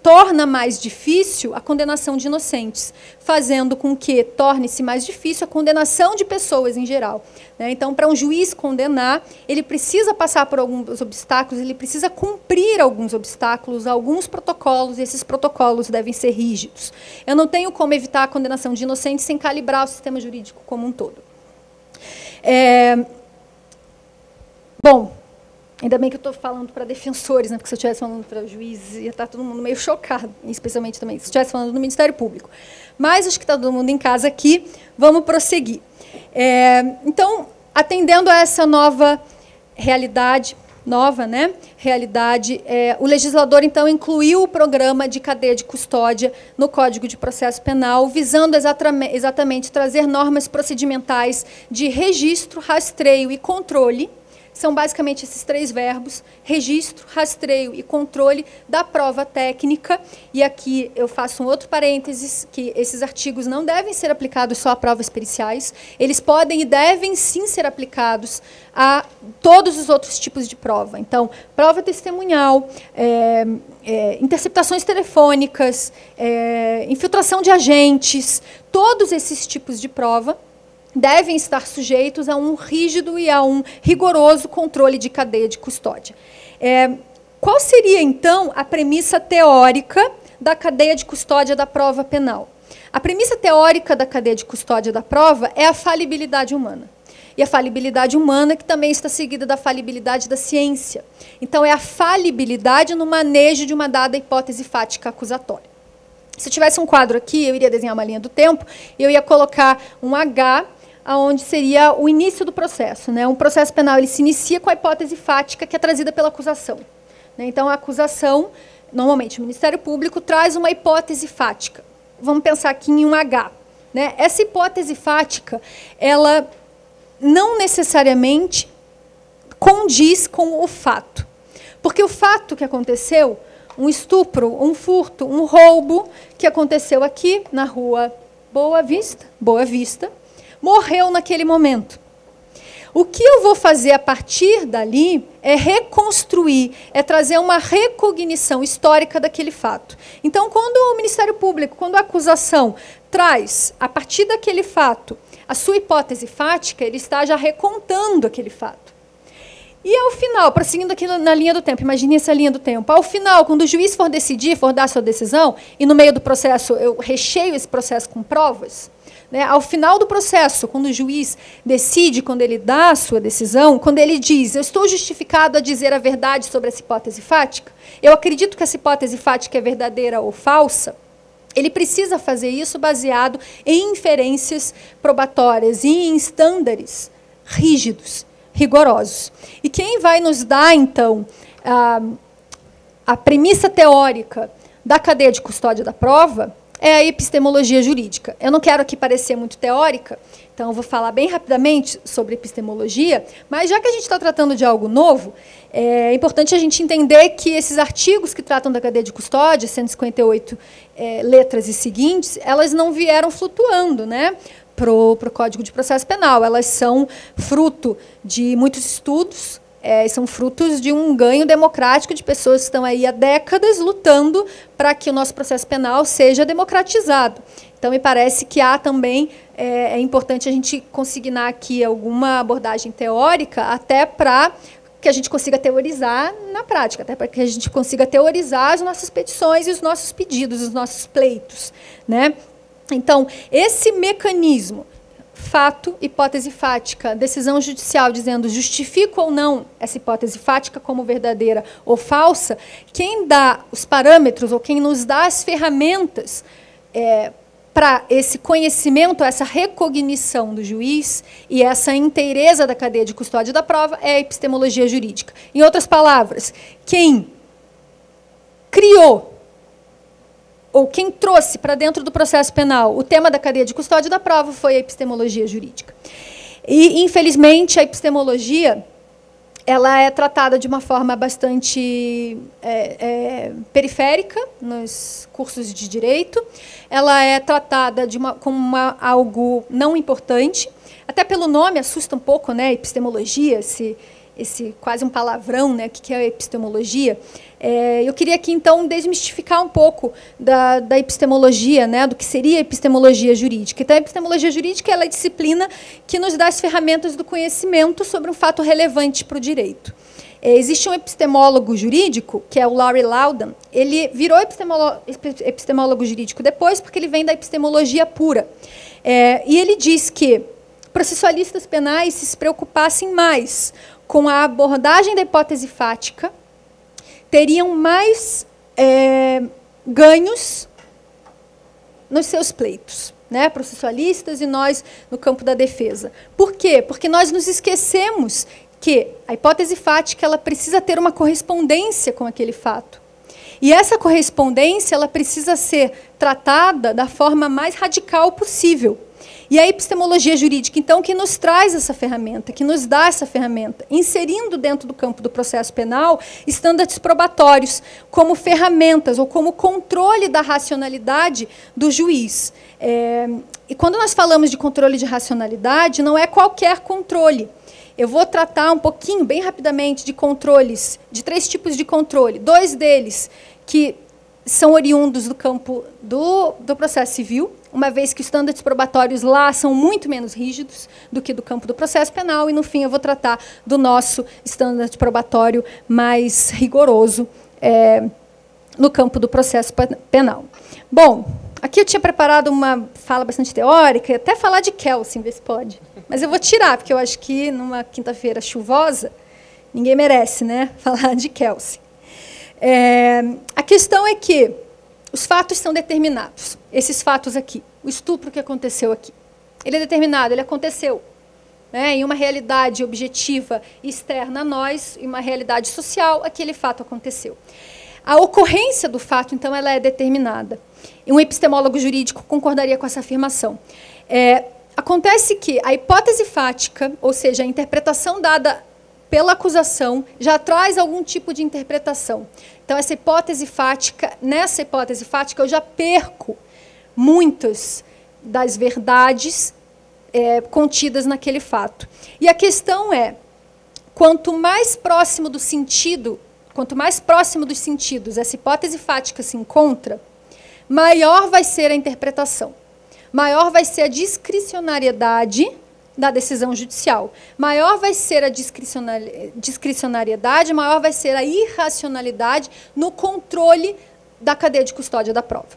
torna mais difícil a condenação de inocentes, fazendo com que torne-se mais difícil a condenação de pessoas em geral. Então, para um juiz condenar, ele precisa passar por alguns obstáculos, ele precisa cumprir alguns obstáculos, alguns protocolos, e esses protocolos devem ser rígidos. Eu não tenho como evitar a condenação de inocentes sem calibrar o sistema jurídico como um todo. Bom, ainda bem que eu estou falando para defensores, né? Porque se eu estivesse falando para juízes, ia estar todo mundo meio chocado, especialmente também se eu estivesse falando do Ministério Público. Mas acho que está todo mundo em casa aqui, vamos prosseguir. Então, atendendo a essa nova realidade, o legislador, então, incluiu o programa de cadeia de custódia no Código de Processo Penal, visando exatamente trazer normas procedimentais de registro, rastreio e controle. São basicamente esses três verbos: registro, rastreio e controle da prova técnica. E aqui eu faço um outro parênteses, que esses artigos não devem ser aplicados só a provas periciais. Eles podem e devem, sim, ser aplicados a todos os outros tipos de prova. Então, prova testemunhal, interceptações telefônicas, infiltração de agentes, todos esses tipos de prova devem estar sujeitos a um rígido e a um rigoroso controle de cadeia de custódia. Qual seria, então, a premissa teórica da cadeia de custódia da prova penal? A premissa teórica da cadeia de custódia da prova é a falibilidade humana. E a falibilidade humana que também está seguida da falibilidade da ciência. Então, é a falibilidade no manejo de uma dada hipótese fática acusatória. Se eu tivesse um quadro aqui, eu iria desenhar uma linha do tempo, e eu ia colocar um H, onde seria o início do processo. Um processo penal ele se inicia com a hipótese fática que é trazida pela acusação. Então, a acusação, normalmente o Ministério Público, traz uma hipótese fática. Vamos pensar aqui em um H. Essa hipótese fática, ela não necessariamente condiz com o fato. Porque o fato que aconteceu, um estupro, um furto, um roubo, que aconteceu aqui na rua Boa Vista, morreu naquele momento. O que eu vou fazer a partir dali é reconstruir, é trazer uma recognição histórica daquele fato. Então, quando o Ministério Público, quando a acusação traz, a partir daquele fato, a sua hipótese fática, ele está já recontando aquele fato. E, ao final, prosseguindo aqui na linha do tempo, imagine essa linha do tempo, ao final, quando o juiz for decidir, for dar a sua decisão, e no meio do processo eu recheio esse processo com provas, ao final do processo, quando o juiz decide, quando ele dá a sua decisão, quando ele diz, eu estou justificado a dizer a verdade sobre essa hipótese fática, eu acredito que essa hipótese fática é verdadeira ou falsa, ele precisa fazer isso baseado em inferências probatórias e em estándares rígidos, rigorosos. E quem vai nos dar, então, a premissa teórica da cadeia de custódia da prova é a epistemologia jurídica. Eu não quero aqui parecer muito teórica, então eu vou falar bem rapidamente sobre epistemologia, mas já que a gente está tratando de algo novo, é importante a gente entender que esses artigos que tratam da cadeia de custódia, 158 letras e seguintes, elas não vieram flutuando, para o Código de Processo Penal. Elas são fruto de muitos estudos, são frutos de um ganho democrático de pessoas que estão aí há décadas lutando para que o nosso processo penal seja democratizado. Então, me parece que há também, é importante a gente consignar aqui alguma abordagem teórica, até para que a gente consiga teorizar na prática, até para que a gente consiga teorizar as nossas petições e os nossos pedidos, os nossos pleitos, né? Então, esse mecanismo, fato, hipótese fática, decisão judicial dizendo justifico ou não essa hipótese fática como verdadeira ou falsa, quem dá os parâmetros ou quem nos dá as ferramentas para esse conhecimento, essa recognição do juiz e essa inteireza da cadeia de custódia da prova é a epistemologia jurídica. Em outras palavras, quem criou ou quem trouxe para dentro do processo penal o tema da cadeia de custódia da prova foi a epistemologia jurídica. E, infelizmente, a epistemologia ela é tratada de uma forma bastante periférica nos cursos de direito. Ela é tratada como algo não importante. Até pelo nome assusta um pouco, né? Epistemologia, esse quase um palavrão, né? O que é a epistemologia? Eu queria aqui, então, desmistificar um pouco da epistemologia, né, do que seria a epistemologia jurídica. Então, a epistemologia jurídica ela é a disciplina que nos dá as ferramentas do conhecimento sobre um fato relevante para o direito. Existe um epistemólogo jurídico, que é o Laurie Loudon. Ele virou epistemólogo jurídico depois, porque ele vem da epistemologia pura. E ele diz que processualistas penais se preocupassem mais com a abordagem da hipótese fática, teriam mais ganhos nos seus pleitos, né, processualistas e nós no campo da defesa. Por quê? Porque nós nos esquecemos que a hipótese fática ela precisa ter uma correspondência com aquele fato. E essa correspondência ela precisa ser tratada da forma mais radical possível. E a epistemologia jurídica, então, que nos traz essa ferramenta, que nos dá essa ferramenta, inserindo dentro do campo do processo penal estándares probatórios como ferramentas ou como controle da racionalidade do juiz. E quando nós falamos de controle de racionalidade, não é qualquer controle. Eu vou tratar um pouquinho, bem rapidamente, de controles, de 3 tipos de controle. 2 deles que são oriundos do campo do processo civil, uma vez que os estándares probatórios lá são muito menos rígidos do que do campo do processo penal, e, no fim, eu vou tratar do nosso estândar probatório mais rigoroso no campo do processo penal. Bom, aqui eu tinha preparado uma fala bastante teórica, e até falar de Kelsen, ver se pode. Mas eu vou tirar, porque eu acho que, numa quinta-feira chuvosa, ninguém merece, né, falar de Kelsen. A questão é que os fatos são determinados. Esses fatos aqui, o estupro que aconteceu aqui, ele é determinado, ele aconteceu, né, em uma realidade objetiva externa a nós, em uma realidade social, aquele fato aconteceu. A ocorrência do fato, então, ela é determinada. E um epistemólogo jurídico concordaria com essa afirmação. Acontece que a hipótese fática, ou seja, a interpretação dada pela acusação, já traz algum tipo de interpretação. Então, nessa hipótese fática, eu já perco muitas das verdades contidas naquele fato. E a questão é, quanto mais próximo dos sentidos essa hipótese fática se encontra, maior vai ser a interpretação, maior vai ser a discricionariedade da decisão judicial. Maior vai ser a discricionariedade, maior vai ser a irracionalidade no controle da cadeia de custódia da prova.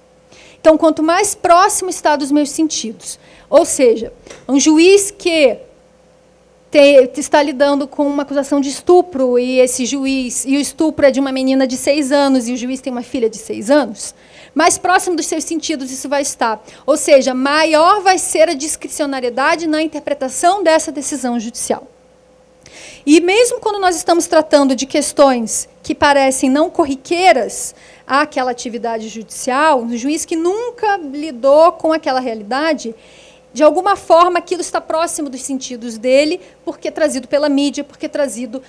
Então, quanto mais próximo está dos meus sentidos, ou seja, um juiz que está lidando com uma acusação de estupro e o estupro é de uma menina de 6 anos e o juiz tem uma filha de 6 anos, mais próximo dos seus sentidos isso vai estar. Ou seja, maior vai ser a discricionariedade na interpretação dessa decisão judicial. E mesmo quando nós estamos tratando de questões que parecem não corriqueiras àquela atividade judicial, um juiz que nunca lidou com aquela realidade, de alguma forma aquilo está próximo dos sentidos dele, porque é trazido pela mídia, porque é trazido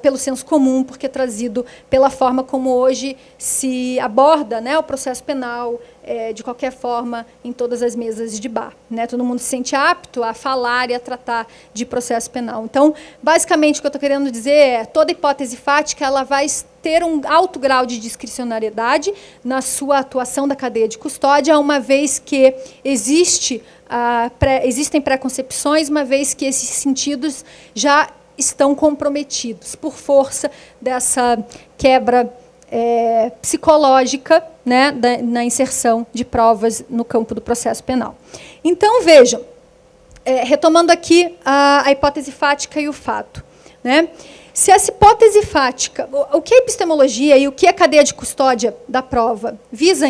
pelo senso comum, porque é trazido pela forma como hoje se aborda, né, o processo penal, de qualquer forma, em todas as mesas de bar. Né? Todo mundo se sente apto a falar e a tratar de processo penal. Então, basicamente, o que eu estou querendo dizer é toda hipótese fática ela vai ter um alto grau de discricionariedade na sua atuação da cadeia de custódia, uma vez que existem preconcepções, uma vez que esses sentidos já estão comprometidos por força dessa quebra psicológica, né, na inserção de provas no campo do processo penal. Então, vejam, retomando aqui a hipótese fática e o fato. Né? Se essa hipótese fática, o que a epistemologia e o que a cadeia de custódia da prova visa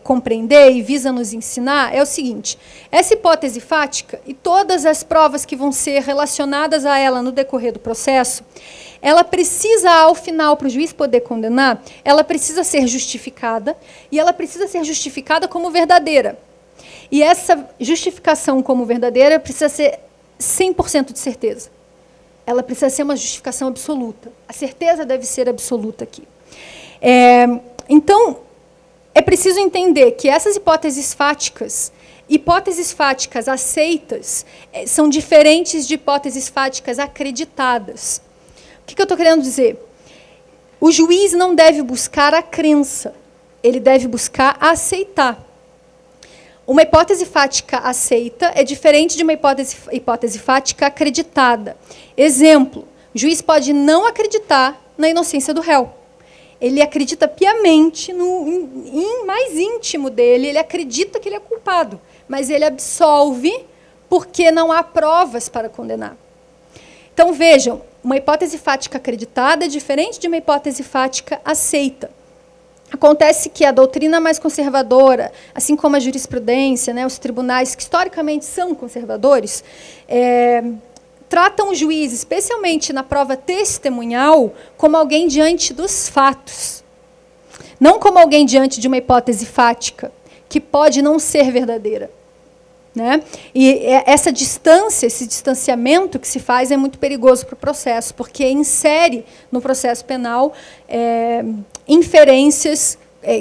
compreender e visa nos ensinar é o seguinte: essa hipótese fática e todas as provas que vão ser relacionadas a ela no decorrer do processo, ela precisa, ao final, para o juiz poder condenar, ela precisa ser justificada, e ela precisa ser justificada como verdadeira. E essa justificação como verdadeira precisa ser 100% de certeza. Ela precisa ser uma justificação absoluta. A certeza deve ser absoluta aqui. Então, é preciso entender que essas hipóteses fáticas aceitas, são diferentes de hipóteses fáticas acreditadas. O que eu estou querendo dizer? O juiz não deve buscar a crença, ele deve buscar aceitar. Uma hipótese fática aceita é diferente de uma hipótese fática acreditada. Exemplo, o juiz pode não acreditar na inocência do réu. Ele acredita piamente, mais íntimo dele, ele acredita que ele é culpado, mas ele absolve porque não há provas para condenar. Então, vejam, uma hipótese fática acreditada é diferente de uma hipótese fática aceita. Acontece que a doutrina mais conservadora, assim como a jurisprudência, né, os tribunais que historicamente são conservadores, tratam o juiz, especialmente na prova testemunhal, como alguém diante dos fatos. Não como alguém diante de uma hipótese fática, que pode não ser verdadeira. Né? E essa distância, esse distanciamento que se faz é muito perigoso para o processo, porque insere no processo penal inferências,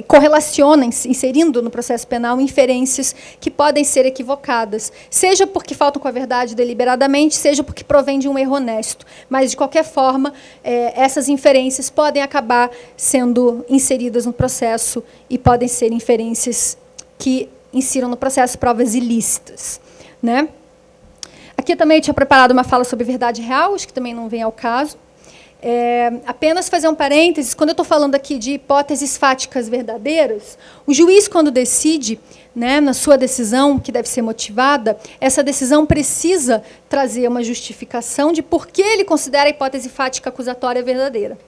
correlaciona, inserindo no processo penal inferências que podem ser equivocadas, seja porque faltam com a verdade deliberadamente, seja porque provém de um erro honesto. Mas, de qualquer forma, essas inferências podem acabar sendo inseridas no processo e podem ser inferências que insiram no processo provas ilícitas. Né? Aqui também eu tinha preparado uma fala sobre verdade real, acho que também não vem ao caso. Apenas fazer um parênteses, quando eu estou falando aqui de hipóteses fáticas verdadeiras, o juiz, quando decide, né, na sua decisão, que deve ser motivada, essa decisão precisa trazer uma justificação de por que ele considera a hipótese fática acusatória verdadeira.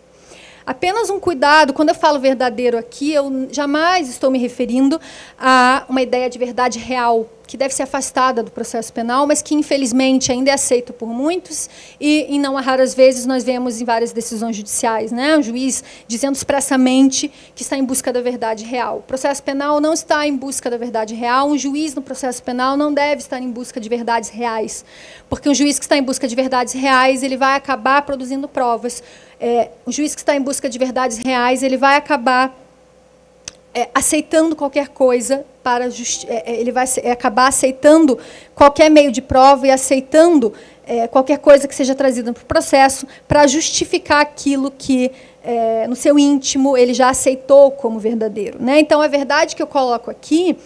Apenas um cuidado, quando eu falo verdadeiro aqui, eu jamais estou me referindo a uma ideia de verdade real, que deve ser afastada do processo penal, mas que, infelizmente, ainda é aceita por muitos, e, em não raras vezes, nós vemos em várias decisões judiciais, né, o juiz dizendo expressamente que está em busca da verdade real. O processo penal não está em busca da verdade real, um juiz no processo penal não deve estar em busca de verdades reais, porque um juiz que está em busca de verdades reais, ele vai acabar produzindo provas. O juiz que está em busca de verdades reais, ele vai acabar aceitando qualquer coisa para ele vai acabar aceitando qualquer meio de prova e aceitando qualquer coisa que seja trazida para o processo para justificar aquilo que no seu íntimo ele já aceitou como verdadeiro, né? Então, a verdade que eu coloco aqui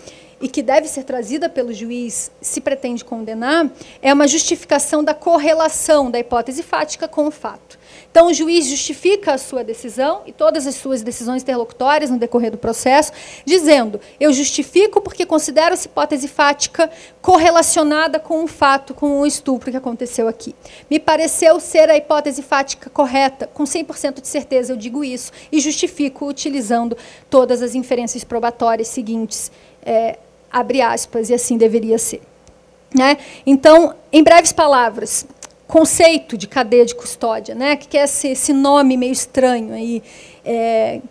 e que deve ser trazida pelo juiz, se pretende condenar, é uma justificação da correlação da hipótese fática com o fato. Então, o juiz justifica a sua decisão e todas as suas decisões interlocutórias no decorrer do processo, dizendo: eu justifico porque considero essa hipótese fática correlacionada com o fato, com o estupro que aconteceu aqui. Me pareceu ser a hipótese fática correta, com 100% de certeza eu digo isso, e justifico utilizando todas as inferências probatórias seguintes, abre aspas, e assim deveria ser. Né? Então, em breves palavras, conceito de cadeia de custódia, né, que é esse nome meio estranho aí,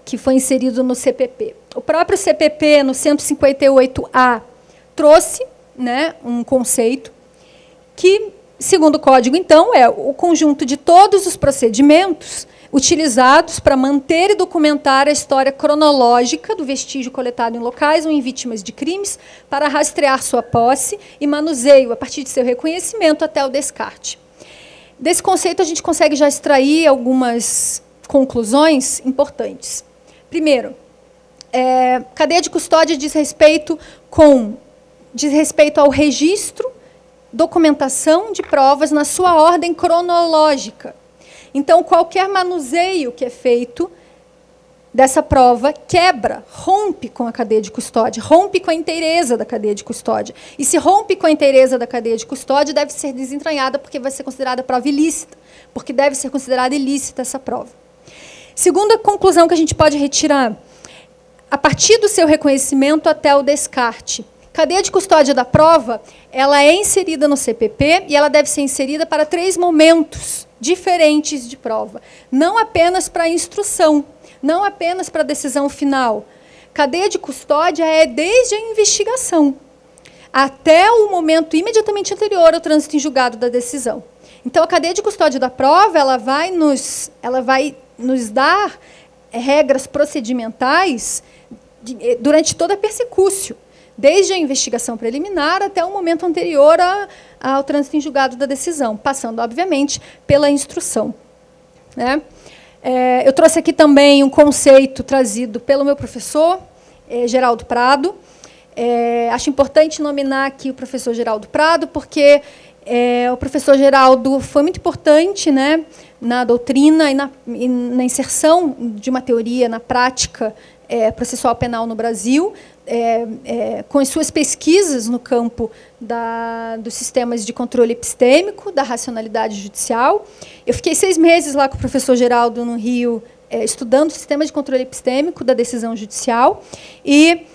que foi inserido no CPP. O próprio CPP, no 158A, trouxe, né, um conceito que Segundo o código, então, é o conjunto de todos os procedimentos utilizados para manter e documentar a história cronológica do vestígio coletado em locais ou em vítimas de crimes, para rastrear sua posse e manuseio, a partir de seu reconhecimento até o descarte. Desse conceito, a gente consegue já extrair algumas conclusões importantes. Primeiro, cadeia de custódia diz respeito ao registro, documentação de provas na sua ordem cronológica. Então, qualquer manuseio que é feito dessa prova quebra, rompe com a cadeia de custódia, rompe com a inteireza da cadeia de custódia. E se rompe com a inteireza da cadeia de custódia, deve ser desentranhada, porque vai ser considerada prova ilícita, porque deve ser considerada ilícita essa prova. Segunda conclusão que a gente pode retirar, a partir do seu reconhecimento até o descarte. Cadeia de custódia da prova, ela é inserida no CPP e ela deve ser inserida para 3 momentos diferentes de prova. Não apenas para a instrução, não apenas para a decisão final. Cadeia de custódia é desde a investigação até o momento imediatamente anterior ao trânsito em julgado da decisão. Então, a cadeia de custódia da prova, ela vai nos dar regras procedimentais durante toda a persecúcio, desde a investigação preliminar até o momento anterior ao trânsito em julgado da decisão, passando, obviamente, pela instrução. Né? Eu trouxe aqui também um conceito trazido pelo meu professor, Geraldo Prado. Acho importante nominar aqui o professor Geraldo Prado, porque o professor Geraldo foi muito importante, né, na doutrina e na inserção de uma teoria na prática processual penal no Brasil, com as suas pesquisas no campo dos sistemas de controle epistêmico, da racionalidade judicial. Eu fiquei 6 meses lá com o professor Geraldo, no Rio, estudando o sistema de controle epistêmico da decisão judicial. E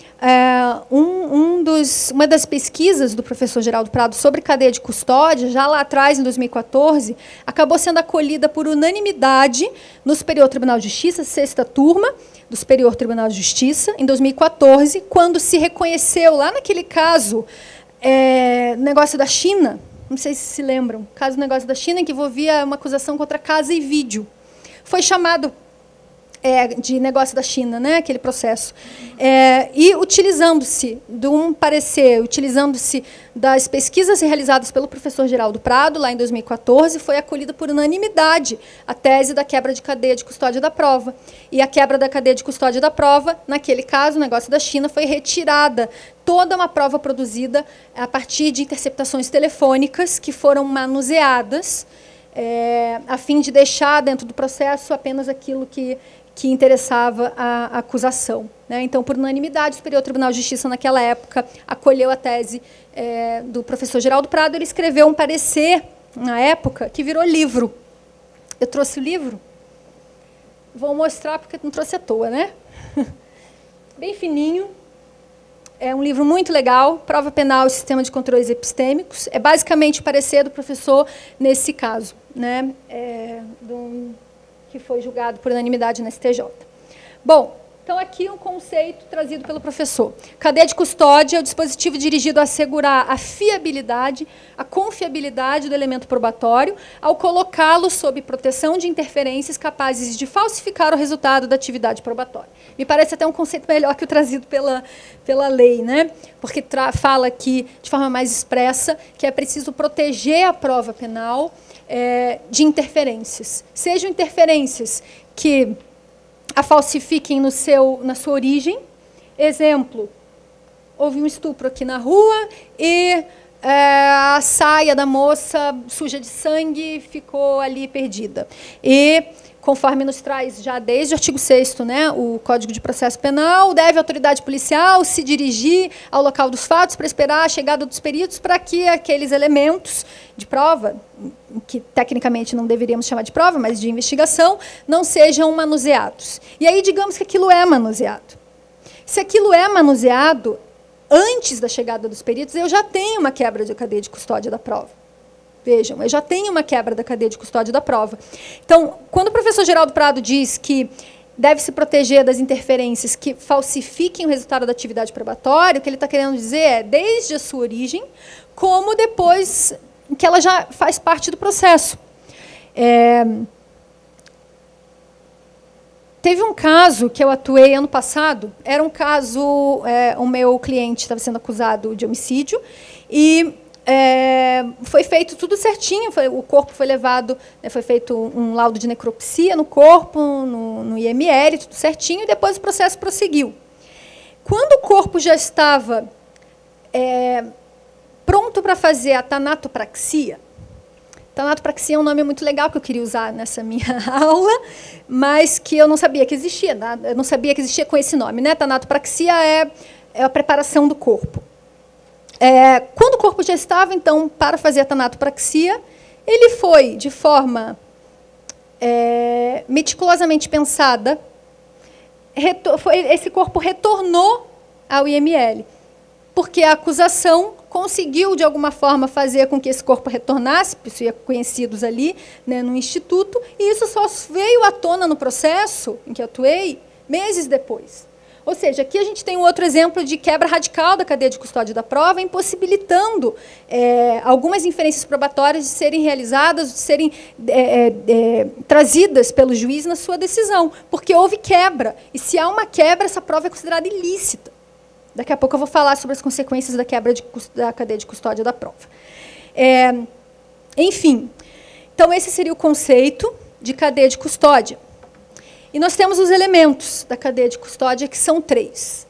uma das pesquisas do professor Geraldo Prado sobre cadeia de custódia, já lá atrás, em 2014, acabou sendo acolhida por unanimidade no Superior Tribunal de Justiça, 6ª turma, do Superior Tribunal de Justiça, em 2014, quando se reconheceu, lá naquele caso, negócio da China, não sei se lembram, caso do negócio da China, que envolvia uma acusação contra Casa e Vídeo. Foi chamado de negócio da China, né, aquele processo. E utilizando-se de um parecer, utilizando-se das pesquisas realizadas pelo professor Geraldo Prado, lá em 2014, foi acolhida por unanimidade a tese da quebra de cadeia de custódia da prova. E a quebra da cadeia de custódia da prova, naquele caso, o negócio da China, foi retirada toda uma prova produzida a partir de interceptações telefônicas que foram manuseadas, a fim de deixar dentro do processo apenas aquilo que interessava a acusação. Né? Então, por unanimidade, o Superior Tribunal de Justiça, naquela época, acolheu a tese do professor Geraldo Prado. Ele escreveu um parecer, na época, que virou livro. Eu trouxe o livro. Vou mostrar, porque não trouxe à toa, né? Bem fininho. É um livro muito legal, Prova Penal e Sistema de Controles Epistêmicos. É basicamente o parecer do professor nesse caso, né? Que foi julgado por unanimidade na STJ. Bom, então aqui um conceito trazido pelo professor. Cadeia de custódia é o dispositivo dirigido a assegurar a fiabilidade, a confiabilidade do elemento probatório, ao colocá-lo sob proteção de interferências capazes de falsificar o resultado da atividade probatória. Me parece até um conceito melhor que o trazido pela lei, né? Porque fala aqui, de forma mais expressa, que é preciso proteger a prova penal de interferências. Sejam interferências que a falsifiquem na sua origem. Exemplo, houve um estupro aqui na rua e a saia da moça suja de sangue ficou ali perdida. E, conforme nos traz já desde o artigo 6º, né, o Código de Processo Penal, deve a autoridade policial se dirigir ao local dos fatos para esperar a chegada dos peritos para que aqueles elementos de prova, que tecnicamente não deveríamos chamar de prova, mas de investigação, não sejam manuseados. E aí, digamos que aquilo é manuseado. Se aquilo é manuseado antes da chegada dos peritos, eu já tenho uma quebra de cadeia de custódia da prova. Vejam, eu já tenho uma quebra da cadeia de custódia da prova. Então, quando o professor Geraldo Prado diz que deve se proteger das interferências que falsifiquem o resultado da atividade probatória, o que ele está querendo dizer é, desde a sua origem, como depois, que ela já faz parte do processo. Teve um caso que eu atuei ano passado, era um caso, o meu cliente estava sendo acusado de homicídio, e foi feito tudo certinho, o corpo foi levado, foi feito um laudo de necropsia no corpo, no IML, tudo certinho, e depois o processo prosseguiu. Quando o corpo já estava pronto para fazer a tanatopraxia, tanatopraxia é um nome muito legal que eu queria usar nessa minha aula, mas que eu não sabia que existia, eu não sabia que existia com esse nome, né? Tanatopraxia é a preparação do corpo. Quando o corpo já estava, então, para fazer a tanatopraxia, ele foi, de forma meticulosamente pensada, esse corpo retornou ao IML, porque a acusação conseguiu, de alguma forma, fazer com que esse corpo retornasse, isso ia conhecidos ali, né, no instituto, e isso só veio à tona no processo em que eu atuei meses depois. Ou seja, aqui a gente tem um outro exemplo de quebra radical da cadeia de custódia da prova, impossibilitando algumas inferências probatórias de serem realizadas, de serem trazidas pelo juiz na sua decisão, porque houve quebra, e se há uma quebra, essa prova é considerada ilícita. Daqui a pouco eu vou falar sobre as consequências da quebra da cadeia de custódia da prova. Enfim, então esse seria o conceito de cadeia de custódia. E nós temos os elementos da cadeia de custódia, que são 3.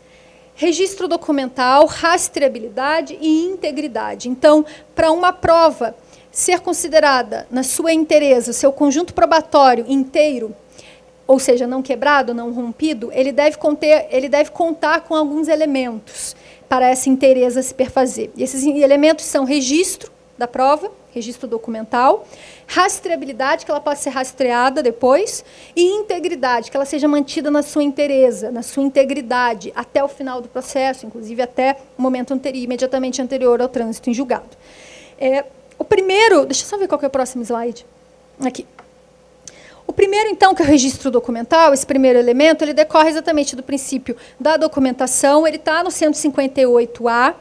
Registro documental, rastreabilidade e integridade. Então, para uma prova ser considerada, na sua inteireza, seu conjunto probatório inteiro, ou seja, não quebrado, não rompido, ele deve contar com alguns elementos para essa inteireza se perfazer. E esses elementos são registro da prova, registro documental, rastreabilidade, que ela possa ser rastreada depois, e integridade, que ela seja mantida na sua inteireza, na sua integridade, até o final do processo, inclusive até o momento imediatamente anterior ao trânsito em julgado. O primeiro, deixa eu só ver qual que é o próximo slide. Aqui. O primeiro, então, que é o registro documental, esse primeiro elemento, ele decorre exatamente do princípio da documentação, ele está no 158A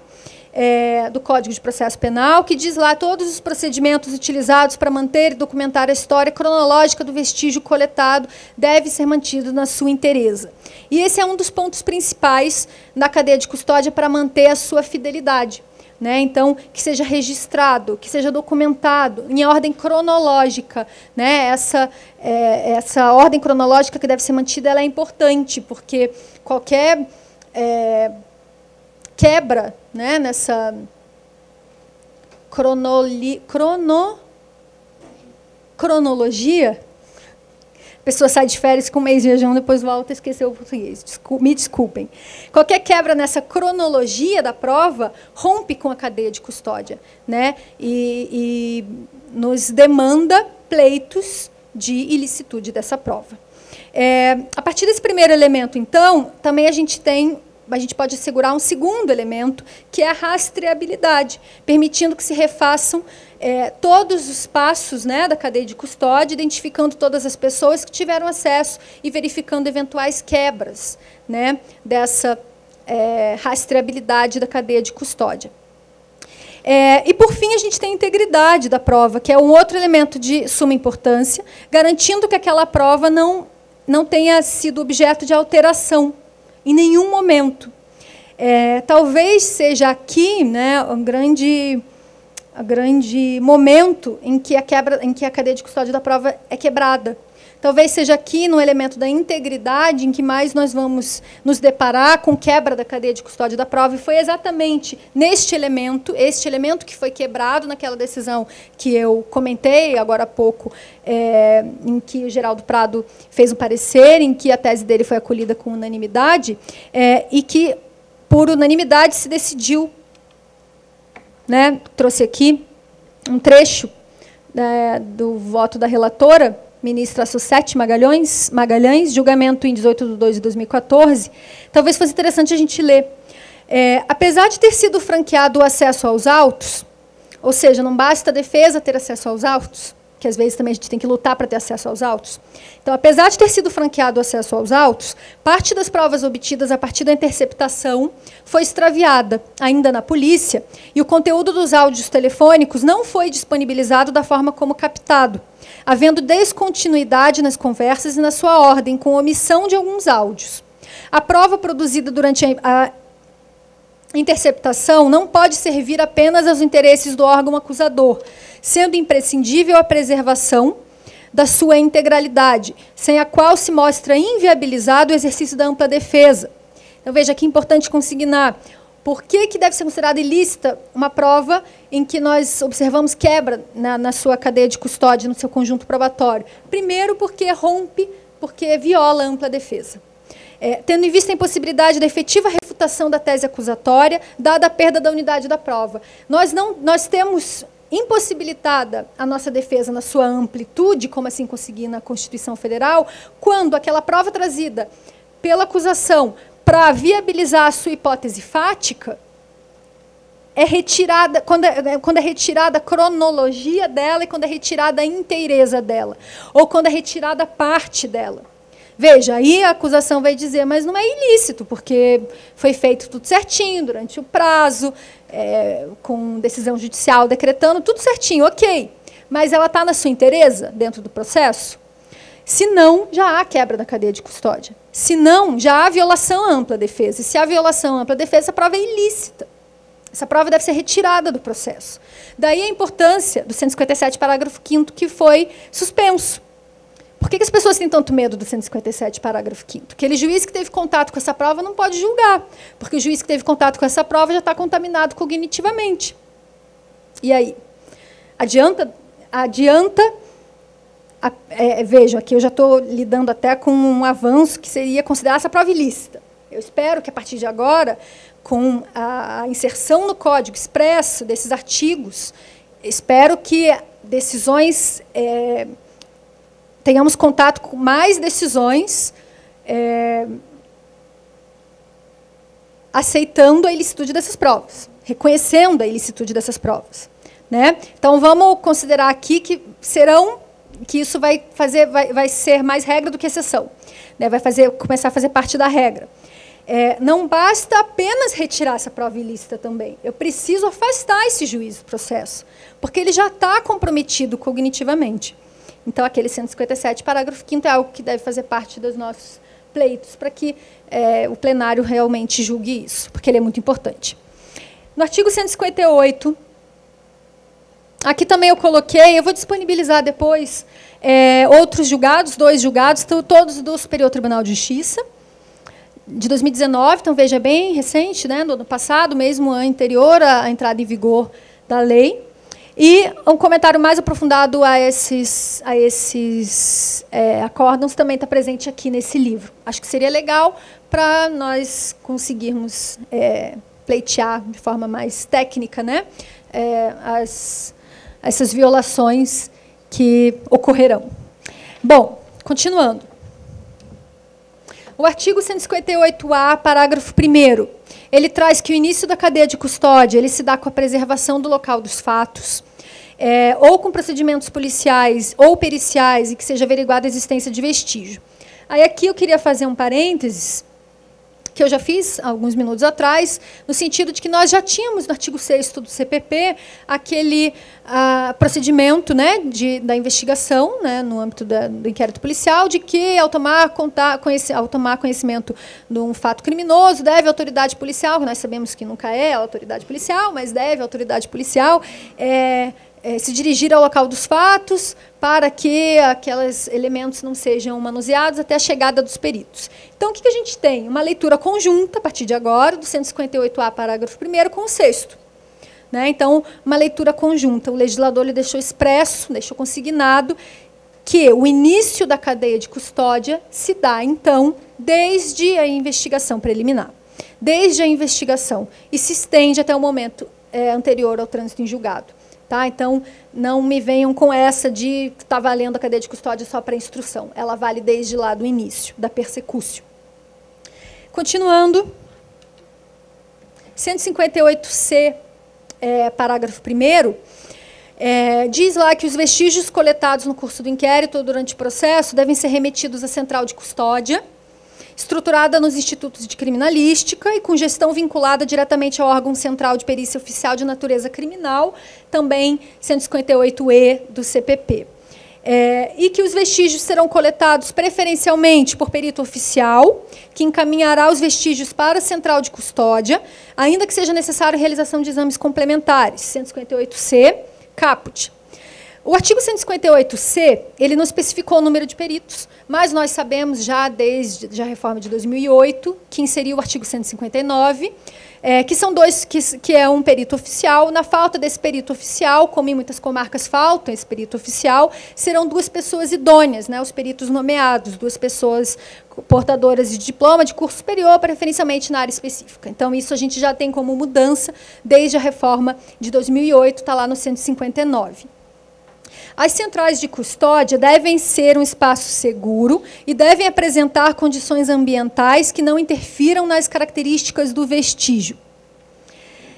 do Código de Processo Penal, que diz lá todos os procedimentos utilizados para manter e documentar a história cronológica do vestígio coletado deve ser mantido na sua inteireza. E esse é um dos pontos principais da cadeia de custódia para manter a sua fidelidade. Né? Então, que seja registrado, que seja documentado em ordem cronológica. Né? Essa ordem cronológica que deve ser mantida, ela é importante, porque qualquer quebra, né, nessa cronologia, a pessoa sai de férias com um mês de jejum, depois volta a esquecer o português. Me desculpem. Qualquer quebra nessa cronologia da prova rompe com a cadeia de custódia, né? E nos demanda pleitos de ilicitude dessa prova. A partir desse primeiro elemento, então, também a gente pode assegurar um segundo elemento, que é a rastreabilidade, permitindo que se refaçam todos os passos, né, da cadeia de custódia, identificando todas as pessoas que tiveram acesso e verificando eventuais quebras, né, dessa rastreabilidade da cadeia de custódia. E, por fim, a gente tem a integridade da prova, que é um outro elemento de suma importância, garantindo que aquela prova não tenha sido objeto de alteração em nenhum momento. Talvez seja aqui, né, um grande momento em que a cadeia de custódia da prova é quebrada. Talvez seja aqui no elemento da integridade em que mais nós vamos nos deparar com quebra da cadeia de custódia da prova, e foi exatamente este elemento que foi quebrado naquela decisão que eu comentei agora há pouco, em que o Geraldo Prado fez um parecer, em que a tese dele foi acolhida com unanimidade, e que, por unanimidade, se decidiu, né, trouxe aqui um trecho do voto da relatora, ministra Sucete Magalhães, julgamento em 18/2/2014, talvez fosse interessante a gente ler. Apesar de ter sido franqueado o acesso aos autos, ou seja, não basta a defesa ter acesso aos autos, que às vezes também a gente tem que lutar para ter acesso aos autos. Então, apesar de ter sido franqueado o acesso aos autos, parte das provas obtidas a partir da interceptação foi extraviada, ainda na polícia, e o conteúdo dos áudios telefônicos não foi disponibilizado da forma como captado, havendo descontinuidade nas conversas e na sua ordem, com omissão de alguns áudios. A prova produzida durante a interceptação não pode servir apenas aos interesses do órgão acusador, sendo imprescindível a preservação da sua integralidade, sem a qual se mostra inviabilizado o exercício da ampla defesa. Então, veja que é importante consignar. Por que deve ser considerada ilícita uma prova em que nós observamos quebra na sua cadeia de custódia, no seu conjunto probatório? Primeiro, porque rompe, porque viola a ampla defesa. Tendo em vista a impossibilidade da efetiva refutação da tese acusatória, dada a perda da unidade da prova. Nós temos impossibilitada a nossa defesa na sua amplitude, como assim conseguir na Constituição Federal, quando aquela prova trazida pela acusação para viabilizar a sua hipótese fática é retirada, quando é retirada a cronologia dela e quando é retirada a inteireza dela, ou quando é retirada parte dela. Veja, aí a acusação vai dizer, mas não é ilícito, porque foi feito tudo certinho, durante o prazo, com decisão judicial decretando, tudo certinho, ok. Mas ela está na sua inteireza dentro do processo? Se não, já há quebra da cadeia de custódia. Se não, já há violação à ampla defesa. E se há violação à ampla defesa, essa prova é ilícita. Essa prova deve ser retirada do processo. Daí a importância do 157, parágrafo 5º, que foi suspenso. Por que as pessoas têm tanto medo do 157, parágrafo 5º? Aquele juiz que teve contato com essa prova não pode julgar, porque o juiz que teve contato com essa prova já está contaminado cognitivamente. E aí? Adianta vejam, aqui eu já estou lidando até com um avanço que seria considerar essa prova ilícita. Eu espero que, a partir de agora, com a inserção no Código expresso desses artigos, espero que decisões... tenhamos contato com mais decisões aceitando a ilicitude dessas provas, reconhecendo a ilicitude dessas provas. Né? Então, vamos considerar aqui que isso vai ser mais regra do que exceção. Né? Vai começar a fazer parte da regra. Não basta apenas retirar essa prova ilícita também. Eu preciso afastar esse juiz do processo, porque ele já está comprometido cognitivamente. Então, aquele 157, parágrafo 5º, é algo que deve fazer parte dos nossos pleitos, para que o plenário realmente julgue isso, porque ele é muito importante. No artigo 158, aqui também eu coloquei, eu vou disponibilizar depois outros julgados, 2 julgados, todos do Superior Tribunal de Justiça, de 2019, então veja bem, recente, né, no ano passado, mesmo anterior à entrada em vigor da lei. E um comentário mais aprofundado a esses acórdãos também está presente aqui nesse livro. Acho que seria legal para nós conseguirmos pleitear de forma mais técnica, né, essas violações que ocorrerão. Bom, continuando. O artigo 158-A, parágrafo 1º, ele traz que o início da cadeia de custódia ele se dá com a preservação do local dos fatos, ou com procedimentos policiais ou periciais e que seja averiguada a existência de vestígio. Aí aqui eu queria fazer um parênteses, que eu já fiz alguns minutos atrás, no sentido de que nós já tínhamos no artigo 6º do CPP aquele procedimento, né, da investigação, né, no âmbito do inquérito policial, de que ao tomar conhecimento de um fato criminoso, deve a autoridade policial, que nós sabemos que nunca é a autoridade policial, mas deve a autoridade policial se dirigir ao local dos fatos para que aqueles elementos não sejam manuseados até a chegada dos peritos. Então, o que a gente tem? Uma leitura conjunta, a partir de agora, do 158-A, parágrafo 1º, com o 6º. Né? Então, uma leitura conjunta. O legislador ele deixou expresso, deixou consignado, que o início da cadeia de custódia se dá, então, desde a investigação preliminar. Desde a investigação. E se estende até o momento anterior ao trânsito em julgado. Tá? Então, não me venham com essa de que está valendo a cadeia de custódia só para instrução. Ela vale desde lá do início, da persecúcio. Continuando, 158-C, parágrafo 1º, Diz lá que os vestígios coletados no curso do inquérito ou durante o processo devem ser remetidos à central de custódia, estruturada nos institutos de criminalística e com gestão vinculada diretamente ao órgão central de perícia oficial de natureza criminal, também 158E do CPP. E que os vestígios serão coletados preferencialmente por perito oficial, que encaminhará os vestígios para a central de custódia, ainda que seja necessário a realização de exames complementares, 158C, caput. O artigo 158C, ele não especificou o número de peritos, mas nós sabemos já desde a reforma de 2008, que inseriu o artigo 159, que são dois, que é um perito oficial. Na falta desse perito oficial, como em muitas comarcas faltam esse perito oficial, serão 2 pessoas idôneas, né, os peritos nomeados, 2 pessoas portadoras de diploma de curso superior, preferencialmente na área específica. Então, isso a gente já tem como mudança desde a reforma de 2008, está lá no 159. As centrais de custódia devem ser um espaço seguro e devem apresentar condições ambientais que não interfiram nas características do vestígio.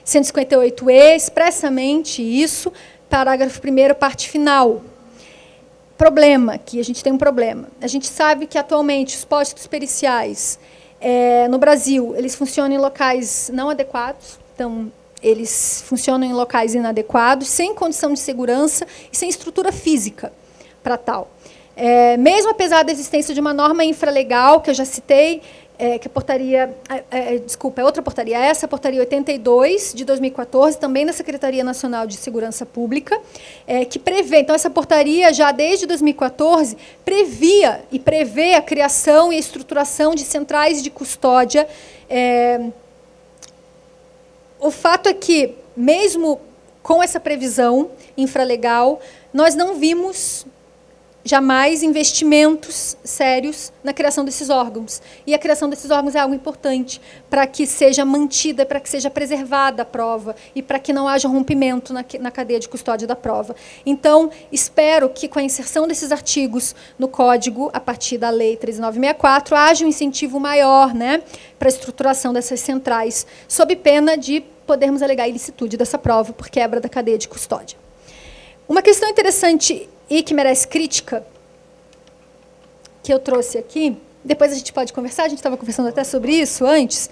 158E, expressamente isso, parágrafo 1º, parte final. Problema, que a gente tem um problema. A gente sabe que, atualmente, os postos periciais, no Brasil, eles funcionam em locais não adequados, então, eles funcionam em locais inadequados, sem condição de segurança e sem estrutura física para tal. Mesmo apesar da existência de uma norma infralegal, que eu já citei, que a portaria... desculpa, é outra portaria, essa portaria 82, de 2014, também da Secretaria Nacional de Segurança Pública, que prevê... Então, essa portaria, já desde 2014, previa e prevê a criação e a estruturação de centrais de custódia. O fato é que, mesmo com essa previsão infralegal, nós não vimos jamais investimentos sérios na criação desses órgãos. E a criação desses órgãos é algo importante para que seja mantida, para que seja preservada a prova e para que não haja rompimento na cadeia de custódia da prova. Então, espero que, com a inserção desses artigos no Código, a partir da Lei 13.964, haja um incentivo maior, né, para a estruturação dessas centrais, sob pena de podermos alegar a ilicitude dessa prova por quebra da cadeia de custódia. Uma questão interessante e que merece crítica, que eu trouxe aqui, depois a gente pode conversar, a gente estava conversando até sobre isso antes,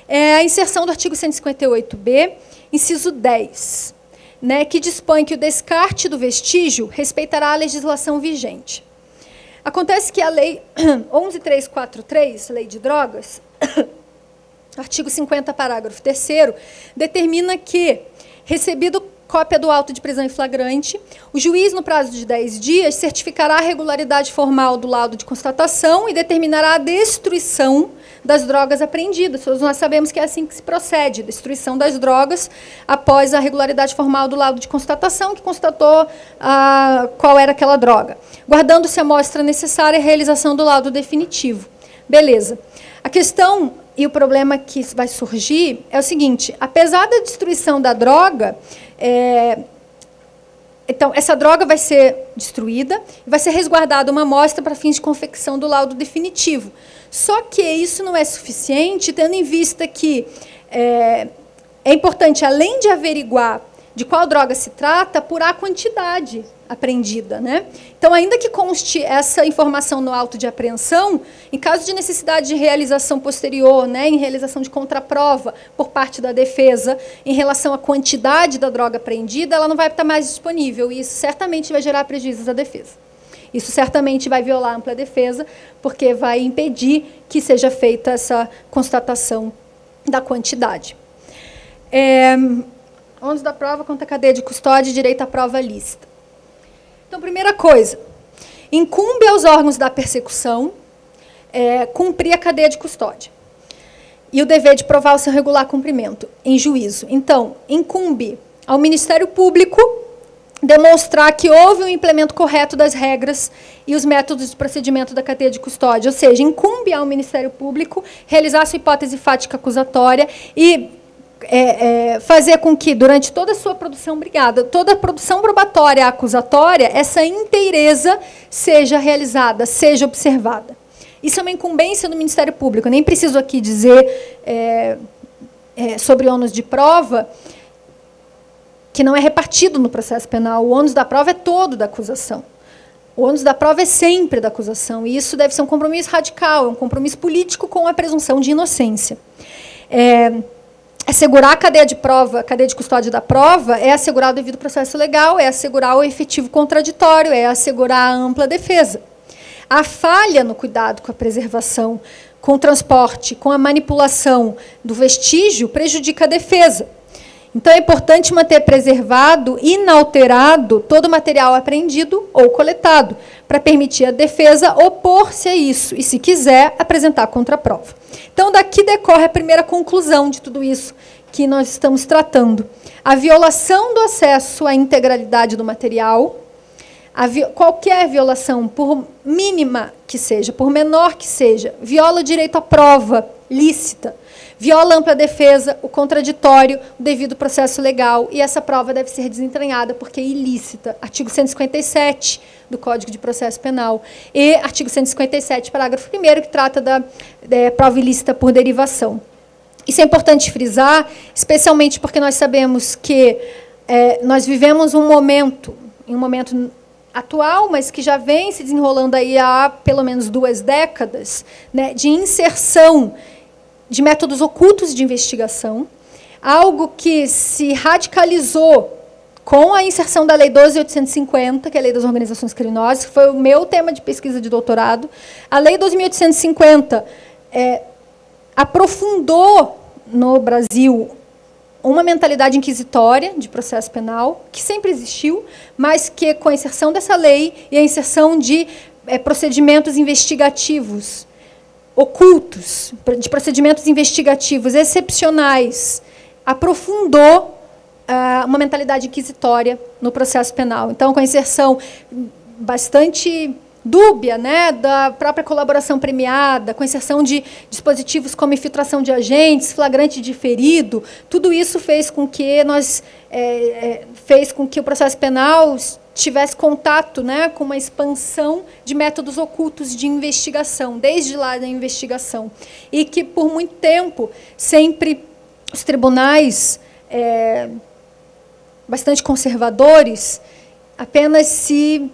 é a inserção do artigo 158b, inciso 10, né, que dispõe que o descarte do vestígio respeitará a legislação vigente. Acontece que a Lei 11.343, Lei de Drogas, artigo 50, parágrafo 3º, determina que, recebido cópia do auto de prisão em flagrante, o juiz, no prazo de 10 dias, certificará a regularidade formal do laudo de constatação e determinará a destruição das drogas apreendidas. Todos nós sabemos que é assim que se procede, destruição das drogas após a regularidade formal do laudo de constatação, que constatou qual era aquela droga, guardando-se a amostra necessária à realização do laudo definitivo. Beleza. A questão e o problema que vai surgir é o seguinte: apesar da destruição da droga, então, essa droga vai ser destruída e vai ser resguardada uma amostra para fins de confecção do laudo definitivo. Só que isso não é suficiente, tendo em vista que é importante, além de averiguar de qual droga se trata, apurar a quantidade apreendida, né? Então, ainda que conste essa informação no auto de apreensão, em caso de necessidade de realização posterior, né, em realização de contraprova por parte da defesa, em relação à quantidade da droga apreendida, ela não vai estar mais disponível, e isso certamente vai gerar prejuízos à defesa. Isso certamente vai violar a ampla defesa, porque vai impedir que seja feita essa constatação da quantidade. Ônus da prova contra a cadeia de custódia e direito à prova lícita. Então, primeira coisa, incumbe aos órgãos da persecução cumprir a cadeia de custódia e o dever de provar o seu regular cumprimento em juízo. Então, incumbe ao Ministério Público demonstrar que houve um implemento correto das regras e os métodos de procedimento da cadeia de custódia, ou seja, incumbe ao Ministério Público realizar sua hipótese fática acusatória e fazer com que, durante toda a sua produção brigada, toda a produção probatória acusatória, essa inteireza seja realizada, seja observada. Isso é uma incumbência do Ministério Público. Eu nem preciso aqui dizer sobre ônus de prova, que não é repartido no processo penal. O ônus da prova é todo da acusação. O ônus da prova é sempre da acusação, e isso deve ser um compromisso radical, é um compromisso político com a presunção de inocência. Assegurar a cadeia de prova, a cadeia de custódia da prova, é assegurar o devido processo legal, é assegurar o efetivo contraditório, é assegurar a ampla defesa. A falha no cuidado com a preservação, com o transporte, com a manipulação do vestígio, prejudica a defesa. Então, é importante manter preservado, inalterado, todo o material apreendido ou coletado, para permitir à defesa opor-se a isso e, se quiser, apresentar contraprova. Então, daqui decorre a primeira conclusão de tudo isso que nós estamos tratando. A violação do acesso à integralidade do material, qualquer violação, por mínima que seja, por menor que seja, viola o direito à prova lícita, viola a ampla defesa, o contraditório, o devido processo legal, e essa prova deve ser desentranhada porque é ilícita. Artigo 157 do Código de Processo Penal e artigo 157, parágrafo 1º, que trata da prova ilícita por derivação. Isso é importante frisar, especialmente porque nós sabemos que nós vivemos um momento atual, mas que já vem se desenrolando aí há pelo menos 2 décadas, né, de inserção de métodos ocultos de investigação, algo que se radicalizou com a inserção da Lei 12.850, que é a Lei das Organizações Criminosas, que foi o meu tema de pesquisa de doutorado. A Lei 12.850 aprofundou no Brasil uma mentalidade inquisitória de processo penal, que sempre existiu, mas que, com a inserção dessa lei e a inserção de procedimentos investigativos ocultos, de procedimentos investigativos excepcionais, aprofundou uma mentalidade inquisitória no processo penal. Então, com a inserção bastante dúbia, né, da própria colaboração premiada, com a inserção de dispositivos como infiltração de agentes, flagrante diferido, tudo isso fez com que o processo penal tivesse contato, né, com uma expansão de métodos ocultos de investigação, desde lá da investigação. E que, por muito tempo, sempre os tribunais bastante conservadores apenas se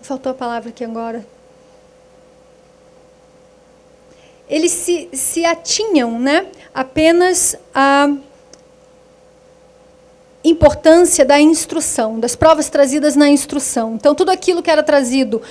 faltou a palavra aqui agora. Eles se atinham, né, apenas à importância da instrução, das provas trazidas na instrução. Então, tudo aquilo que era trazido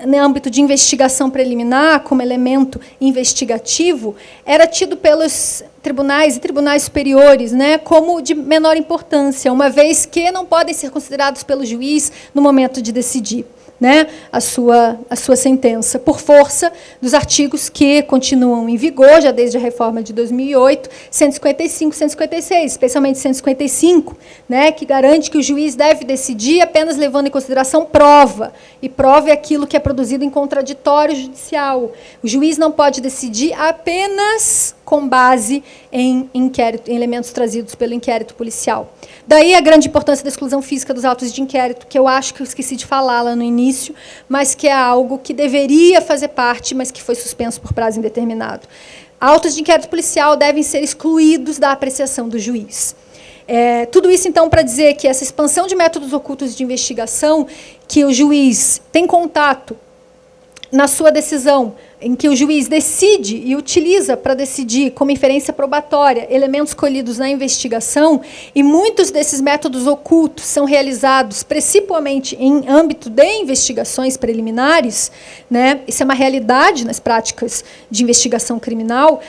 no âmbito de investigação preliminar, como elemento investigativo, era tido pelos tribunais e tribunais superiores, né, como de menor importância, uma vez que não podem ser considerados pelo juiz no momento de decidir, né, a sua sentença, por força dos artigos que continuam em vigor, já desde a reforma de 2008, 155 e 156, especialmente 155, né, que garante que o juiz deve decidir apenas levando em consideração prova, e prova é aquilo que é produzido em contraditório judicial. O juiz não pode decidir apenas com base em elementos trazidos pelo inquérito policial. Daí a grande importância da exclusão física dos autos de inquérito, que eu acho que eu esqueci de falar lá no início, mas que é algo que deveria fazer parte, mas que foi suspenso por prazo indeterminado. Autos de inquérito policial devem ser excluídos da apreciação do juiz. Tudo isso, então, para dizer que essa expansão de métodos ocultos de investigação, que o juiz tem contato na sua decisão, em que o juiz decide e utiliza para decidir, como inferência probatória, elementos colhidos na investigação, e muitos desses métodos ocultos são realizados principalmente em âmbito de investigações preliminares, né? Isso é uma realidade nas práticas de investigação criminal.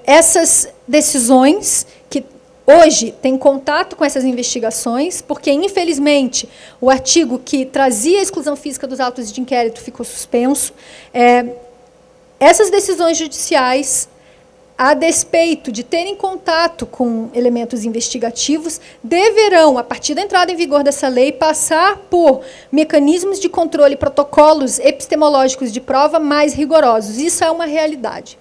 Essas decisões que hoje tem contato com essas investigações, porque, infelizmente, o artigo que trazia a exclusão física dos autos de inquérito ficou suspenso. Essas decisões judiciais, a despeito de terem contato com elementos investigativos, deverão, a partir da entrada em vigor dessa lei, passar por mecanismos de controle e protocolos epistemológicos de prova mais rigorosos. Isso é uma realidade.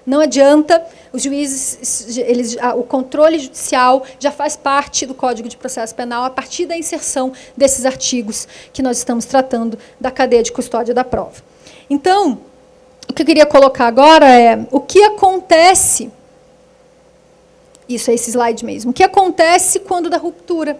Não adianta, os juízes, o controle judicial já faz parte do Código de Processo Penal a partir da inserção desses artigos que nós estamos tratando da cadeia de custódia da prova. Então, o que eu queria colocar agora é o que acontece, isso é esse slide mesmo, o que acontece quando da ruptura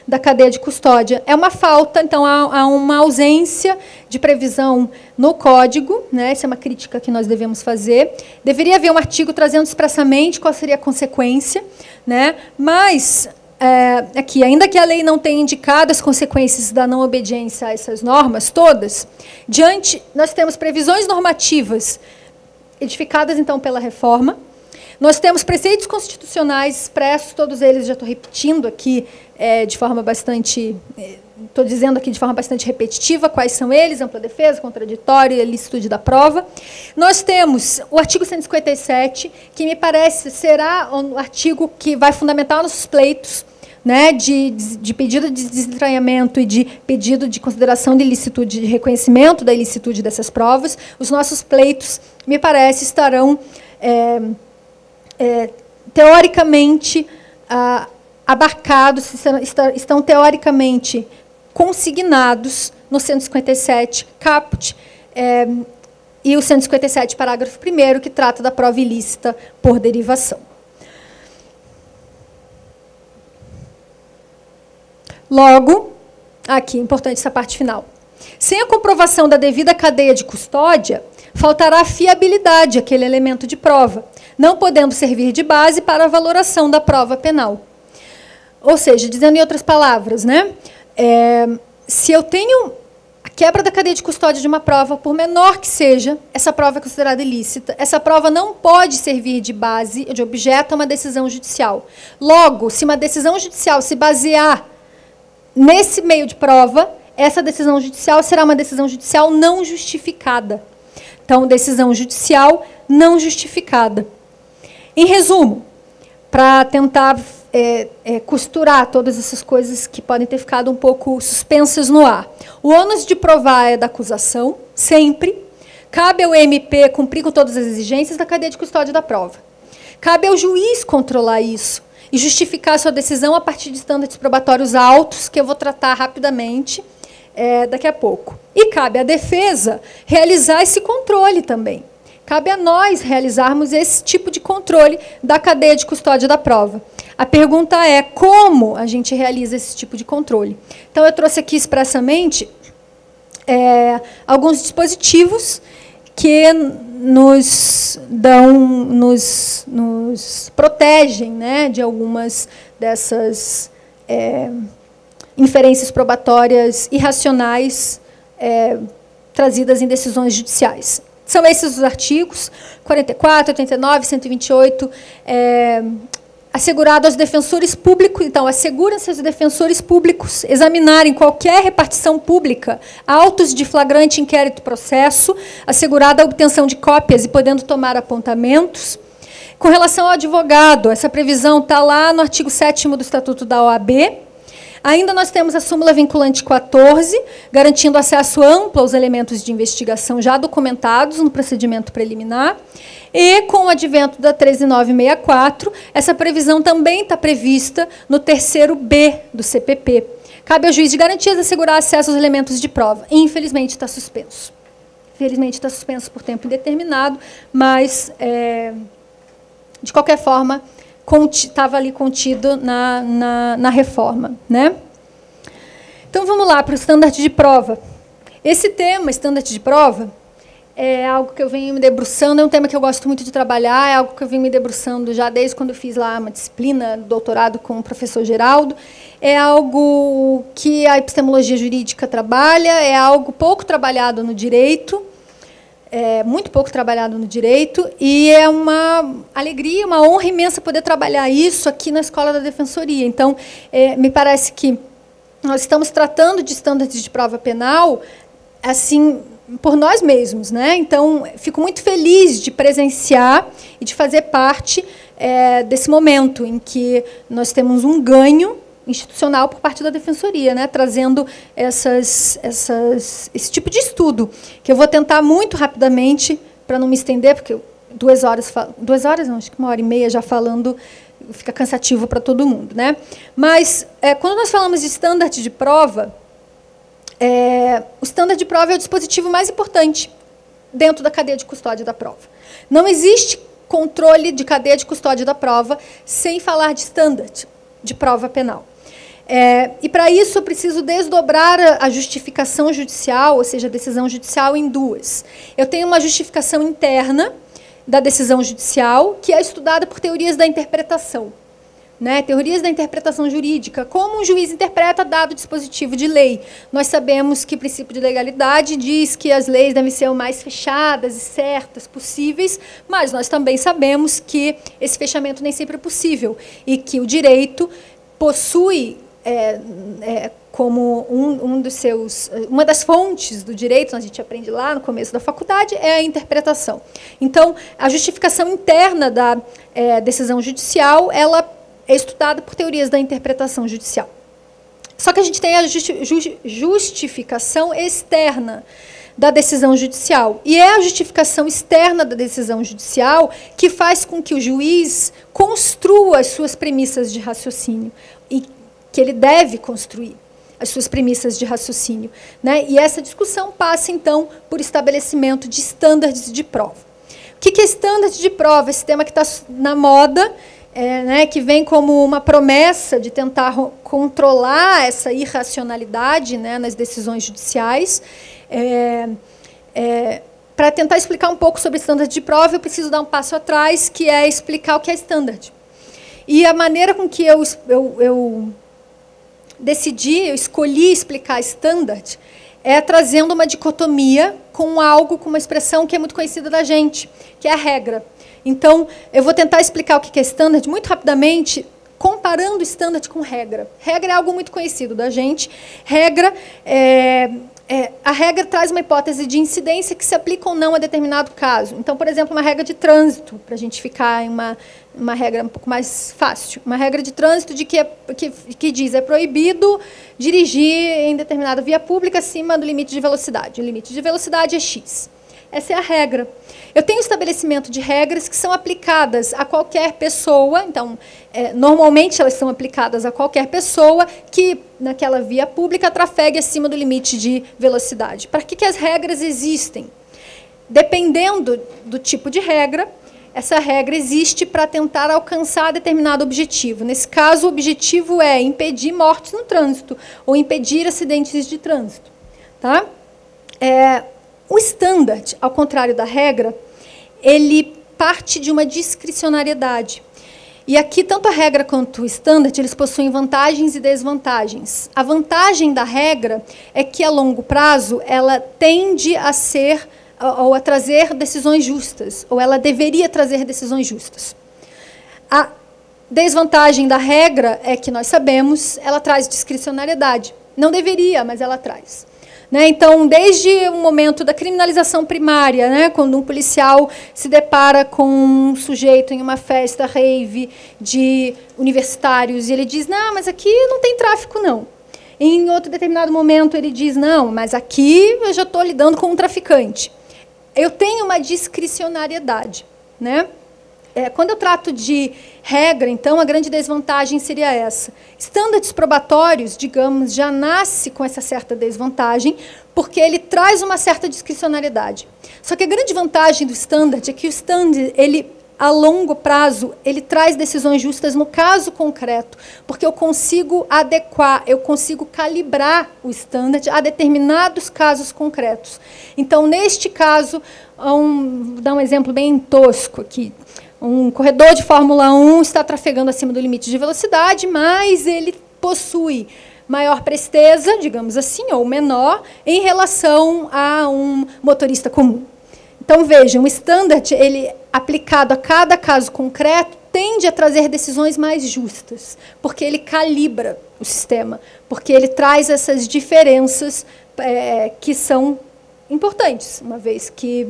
da cadeia de custódia. É uma falta, então há uma ausência de previsão no código, né? Essa é uma crítica que nós devemos fazer. Deveria haver um artigo trazendo expressamente qual seria a consequência, né? Mas, aqui, ainda que a lei não tenha indicado as consequências da não obediência a essas normas todas, nós temos previsões normativas edificadas, então, pela reforma. Nós temos preceitos constitucionais expressos, todos eles, já estou repetindo aqui, de forma bastante, estou dizendo aqui de forma bastante repetitiva, quais são eles: ampla defesa, contraditório e licitude da prova. Nós temos o artigo 157, que me parece será o artigo que vai fundamentar nossos pleitos, né, de pedido de desentranhamento e de pedido de consideração de ilicitude, de reconhecimento da ilicitude dessas provas. Os nossos pleitos, me parece, estarão teoricamente abarcados, estão teoricamente consignados no 157 caput e o 157, parágrafo 1º, que trata da prova ilícita por derivação. Logo, aqui, importante essa parte final. Sem a comprovação da devida cadeia de custódia, faltará a fiabilidade àquele elemento de prova, não podendo servir de base para a valoração da prova penal. Ou seja, dizendo em outras palavras, né, se eu tenho a quebra da cadeia de custódia de uma prova, por menor que seja, essa prova é considerada ilícita. Essa prova não pode servir de base, de objeto a uma decisão judicial. Logo, se uma decisão judicial se basear nesse meio de prova, essa decisão judicial será uma decisão judicial não justificada. Então, decisão judicial não justificada. Em resumo, para tentar costurar todas essas coisas que podem ter ficado um pouco suspensas no ar. O ônus de provar é da acusação, sempre. Cabe ao MP cumprir com todas as exigências da cadeia de custódia da prova. Cabe ao juiz controlar isso e justificar a sua decisão a partir de estándares probatórios altos, que eu vou tratar rapidamente daqui a pouco. E cabe à defesa realizar esse controle também. Cabe a nós realizarmos esse tipo de controle da cadeia de custódia da prova. A pergunta é como a gente realiza esse tipo de controle. Então, eu trouxe aqui expressamente alguns dispositivos que nos protegem, né, de algumas dessas inferências probatórias irracionais trazidas em decisões judiciais. São esses os artigos 44, 89, 128, assegurado aos defensores públicos. Então, assegura-se aos defensores públicos examinarem qualquer repartição pública, autos de flagrante inquérito processo, assegurada a obtenção de cópias e podendo tomar apontamentos. Com relação ao advogado, essa previsão está lá no artigo 7º do Estatuto da OAB. Ainda nós temos a súmula vinculante 14, garantindo acesso amplo aos elementos de investigação já documentados no procedimento preliminar. E, com o advento da 13964, essa previsão também está prevista no 3º B do CPP. Cabe ao juiz de garantias assegurar acesso aos elementos de prova. Infelizmente, está suspenso. Infelizmente, está suspenso por tempo indeterminado, mas, de qualquer forma, estava ali contido na reforma, né? Então, vamos lá para o estandard de prova. Esse tema, estandard de prova, é algo que eu venho me debruçando, é um tema que eu gosto muito de trabalhar, é algo que eu venho me debruçando já desde quando eu fiz lá uma disciplina, doutorado com o professor Geraldo. É algo que a epistemologia jurídica trabalha, é algo pouco trabalhado no direito, muito pouco trabalhado no direito, e é uma alegria, uma honra imensa poder trabalhar isso aqui na Escola da Defensoria. Então, me parece que nós estamos tratando de estándares de prova penal assim, por nós mesmos, né? Então, fico muito feliz de presenciar e de fazer parte desse momento em que nós temos um ganho institucional por parte da Defensoria, né, trazendo esse tipo de estudo, que eu vou tentar muito rapidamente, para não me estender, porque 2 horas não, acho que 1h30 já falando, fica cansativo para todo mundo, né? Mas, quando nós falamos de standard de prova, o standard de prova é o dispositivo mais importante dentro da cadeia de custódia da prova. Não existe controle de cadeia de custódia da prova sem falar de standard de prova penal. E, para isso, eu preciso desdobrar a justificação judicial, ou seja, a decisão judicial, em duas. Eu tenho uma justificação interna da decisão judicial, que é estudada por teorias da interpretação. Teorias da interpretação jurídica, como um juiz interpreta dado dispositivo de lei. Nós sabemos que o princípio de legalidade diz que as leis devem ser o mais fechadas e certas possíveis, mas nós também sabemos que esse fechamento nem sempre é possível e que o direito possui como uma das fontes do direito, a gente aprende lá no começo da faculdade, é a interpretação. Então, a justificação interna da decisão judicial, ela é estudada por teorias da interpretação judicial. Só que a gente tem a justificação externa da decisão judicial. E é a justificação externa da decisão judicial que faz com que o juiz construa as suas premissas de raciocínio, e que ele deve construir as suas premissas de raciocínio. E essa discussão passa, então, por estabelecimento de estándares de prova. O que é estândar de prova? Esse tema que está na moda, que vem como uma promessa de tentar controlar essa irracionalidade, nas decisões judiciais. Para tentar explicar um pouco sobre estândar de prova, eu preciso dar um passo atrás, que é explicar o que é standard. E a maneira com que eu escolhi explicar standard é trazendo uma dicotomia com algo, com uma expressão que é muito conhecida da gente, que é a regra. Então, eu vou tentar explicar o que é standard muito rapidamente, comparando standard com regra. Regra é algo muito conhecido da gente. Regra a regra traz uma hipótese de incidência que se aplica ou não a determinado caso. Então, por exemplo, uma regra de trânsito, para a gente ficar em uma regra um pouco mais fácil. Uma regra de trânsito que diz é proibido dirigir em determinada via pública acima do limite de velocidade. O limite de velocidade é X. Essa é a regra. Eu tenho estabelecimento de regras que são aplicadas a qualquer pessoa. Então, normalmente elas são aplicadas a qualquer pessoa que, naquela via pública, trafegue acima do limite de velocidade. Para que as regras existem? Dependendo do tipo de regra, essa regra existe para tentar alcançar determinado objetivo. Nesse caso, o objetivo é impedir mortes no trânsito ou impedir acidentes de trânsito. Tá? O standard, ao contrário da regra, ele parte de uma discricionariedade. E aqui, tanto a regra quanto o standard, eles possuem vantagens e desvantagens. A vantagem da regra é que, a longo prazo, ela tende a ser ou a trazer decisões justas, ou ela deveria trazer decisões justas. A desvantagem da regra é que, nós sabemos, ela traz discricionariedade. Não deveria, mas ela traz. Então, desde o momento da criminalização primária, quando um policial se depara com um sujeito em uma festa rave de universitários e ele diz, não, mas aqui não tem tráfico, não. Em outro determinado momento ele diz, não, mas aqui eu já estou lidando com um traficante. Eu tenho uma discricionariedade. Quando eu trato de regra, então, a grande desvantagem seria essa. Estándares probatórios, digamos, já nasce com essa certa desvantagem, porque ele traz uma certa discricionariedade. Só que a grande vantagem do standard é que o standard, ele, a longo prazo, ele traz decisões justas no caso concreto, porque eu consigo adequar, eu consigo calibrar o standard a determinados casos concretos. Então, neste caso, vou dar um exemplo bem tosco aqui. Um corredor de Fórmula 1 está trafegando acima do limite de velocidade, mas ele possui maior presteza, digamos assim, ou menor, em relação a um motorista comum. Então, vejam, o standard, ele, aplicado a cada caso concreto, tende a trazer decisões mais justas, porque ele calibra o sistema, porque ele traz essas diferenças que são importantes, uma vez que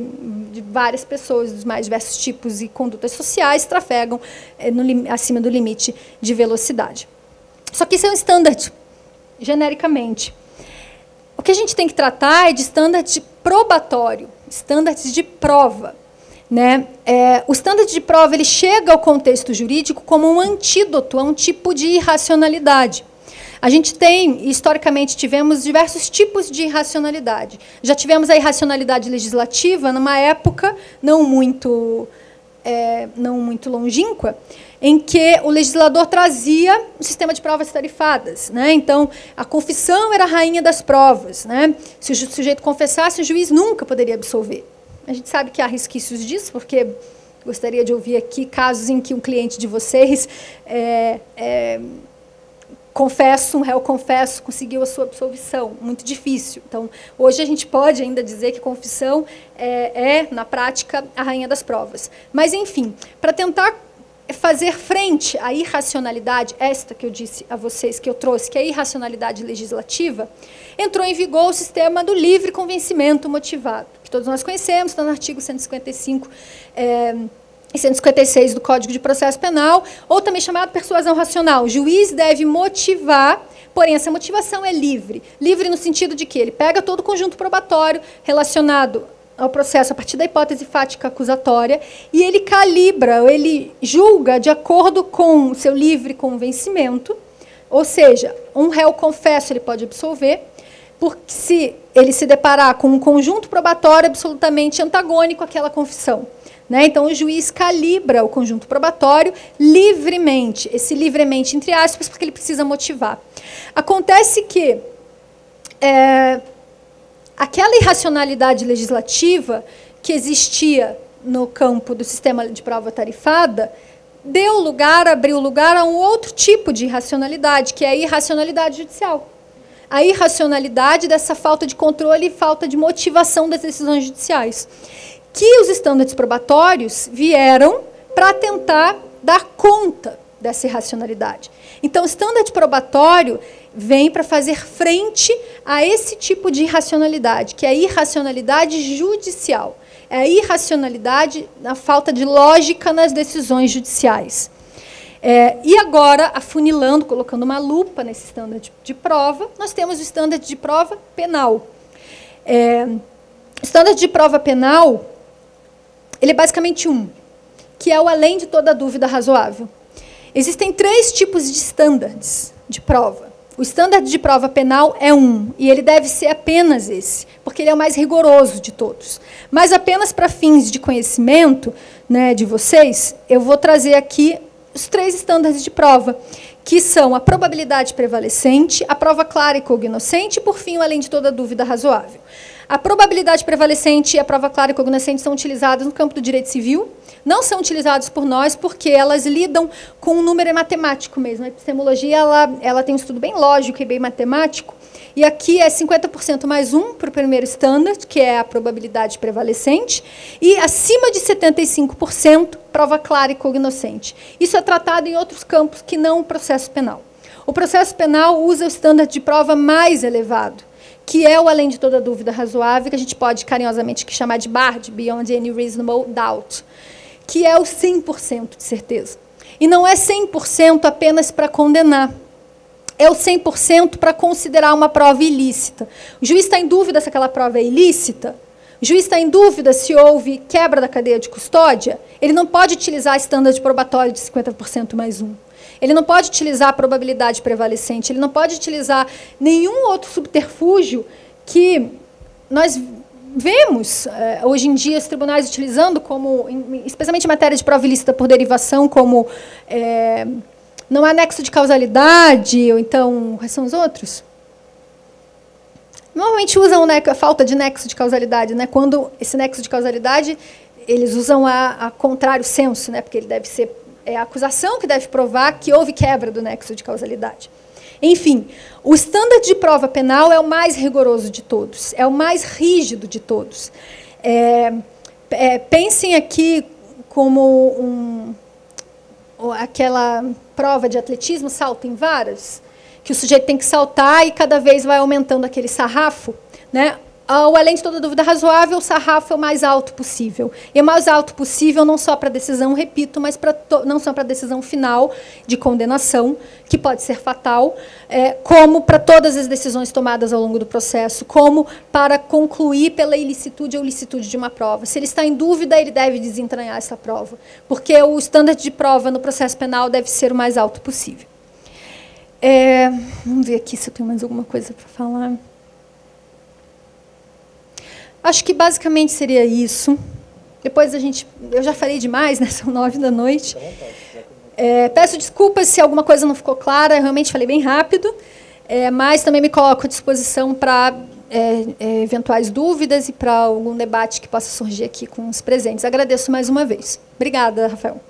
várias pessoas dos mais diversos tipos e condutas sociais trafegam acima do limite de velocidade. Só que isso é um standard, genericamente. O que a gente tem que tratar é de standard probatório, standards de prova. O standard de prova ele chega ao contexto jurídico como um antídoto a um tipo de irracionalidade. A gente tem, historicamente, tivemos diversos tipos de irracionalidade. Já tivemos a irracionalidade legislativa numa época não muito longínqua, em que o legislador trazia um sistema de provas tarifadas, né? Então, a confissão era a rainha das provas, né? Se o sujeito confessasse, o juiz nunca poderia absolver. A gente sabe que há resquícios disso, porque gostaria de ouvir aqui casos em que um cliente de vocês um réu confesso, conseguiu a sua absolvição. Muito difícil. Então, hoje a gente pode ainda dizer que confissão na prática, a rainha das provas. Mas, enfim, para tentar fazer frente à irracionalidade, esta que eu disse a vocês, que eu trouxe, que é a irracionalidade legislativa, entrou em vigor o sistema do livre convencimento motivado, que todos nós conhecemos, está no artigo 155 e 156 do Código de Processo Penal, ou também chamado persuasão racional. O juiz deve motivar, porém essa motivação é livre. Livre no sentido de que ele pega todo o conjunto probatório relacionado ao processo a partir da hipótese fática acusatória e ele calibra, ele julga de acordo com o seu livre convencimento, ou seja, um réu confesso ele pode absolver, porque se ele se deparar com um conjunto probatório absolutamente antagônico àquela confissão. Né? Então, o juiz calibra o conjunto probatório livremente, esse livremente entre aspas, porque ele precisa motivar. Acontece que aquela irracionalidade legislativa que existia no campo do sistema de prova tarifada abriu lugar a um outro tipo de irracionalidade, que é a irracionalidade judicial. A irracionalidade dessa falta de controle e falta de motivação das decisões judiciais, que os estándares probatórios vieram para tentar dar conta dessa irracionalidade. Então, o estândar probatório vem para fazer frente a esse tipo de irracionalidade, que é a irracionalidade judicial. É a irracionalidade na falta de lógica nas decisões judiciais. E agora, afunilando, colocando uma lupa nesse estândar de prova, nós temos o estândar de prova penal. O estândar de prova penal, ele é basicamente que é o além de toda dúvida razoável. Existem 3 tipos de estándares de prova. O estândar de prova penal é e ele deve ser apenas esse, porque ele é o mais rigoroso de todos. Mas apenas para fins de conhecimento, né, de vocês, eu vou trazer aqui os 3 estándares de prova, que são a probabilidade prevalecente, a prova clara e cognoscente e, por fim, o além de toda dúvida razoável. A probabilidade prevalecente e a prova clara e cognoscente são utilizadas no campo do direito civil, não são utilizados por nós porque elas lidam com um número matemático mesmo. A epistemologia ela tem um estudo bem lógico e bem matemático, e aqui é 50% mais para o primeiro standard, que é a probabilidade prevalecente, e acima de 75%, prova clara e cognoscente. Isso é tratado em outros campos que não o processo penal. O processo penal usa o standard de prova mais elevado, que é o além de toda dúvida razoável, que a gente pode carinhosamente chamar de BARD, Beyond Any Reasonable Doubt, que é o 100% de certeza. E não é 100% apenas para condenar. É o 100% para considerar uma prova ilícita. O juiz está em dúvida se aquela prova é ilícita? O juiz está em dúvida se houve quebra da cadeia de custódia? Ele não pode utilizar estândar probatório de 50% mais Ele não pode utilizar a probabilidade prevalecente, ele não pode utilizar nenhum outro subterfúgio que nós vemos hoje em dia os tribunais utilizando, como, especialmente em matéria de prova ilícita por derivação, como não há nexo de causalidade, ou então, quais são os outros? Normalmente usam a falta de nexo de causalidade, né? Quando esse nexo de causalidade, eles usam a contrário senso, né? Porque ele deve ser a acusação que deve provar que houve quebra do nexo de causalidade. Enfim, o estândar de prova penal é o mais rigoroso de todos, é o mais rígido de todos. Pensem aqui como aquela prova de atletismo, salto em varas, que o sujeito tem que saltar e cada vez vai aumentando aquele sarrafo, né? O além de toda dúvida razoável, o sarrafo é o mais alto possível. E o mais alto possível não só para a decisão, repito, mas não só para a decisão final de condenação, que pode ser fatal, como para todas as decisões tomadas ao longo do processo, como para concluir pela ilicitude ou licitude de uma prova. Se ele está em dúvida, ele deve desentranhar essa prova, porque o estândar de prova no processo penal deve ser o mais alto possível. Vamos ver aqui se eu tenho mais alguma coisa para falar. Acho que basicamente seria isso. Depois eu já falei demais, né? São 9 da noite. Peço desculpas se alguma coisa não ficou clara, eu realmente falei bem rápido, mas também me coloco à disposição para eventuais dúvidas e para algum debate que possa surgir aqui com os presentes. Agradeço mais uma vez. Obrigada, Rafael.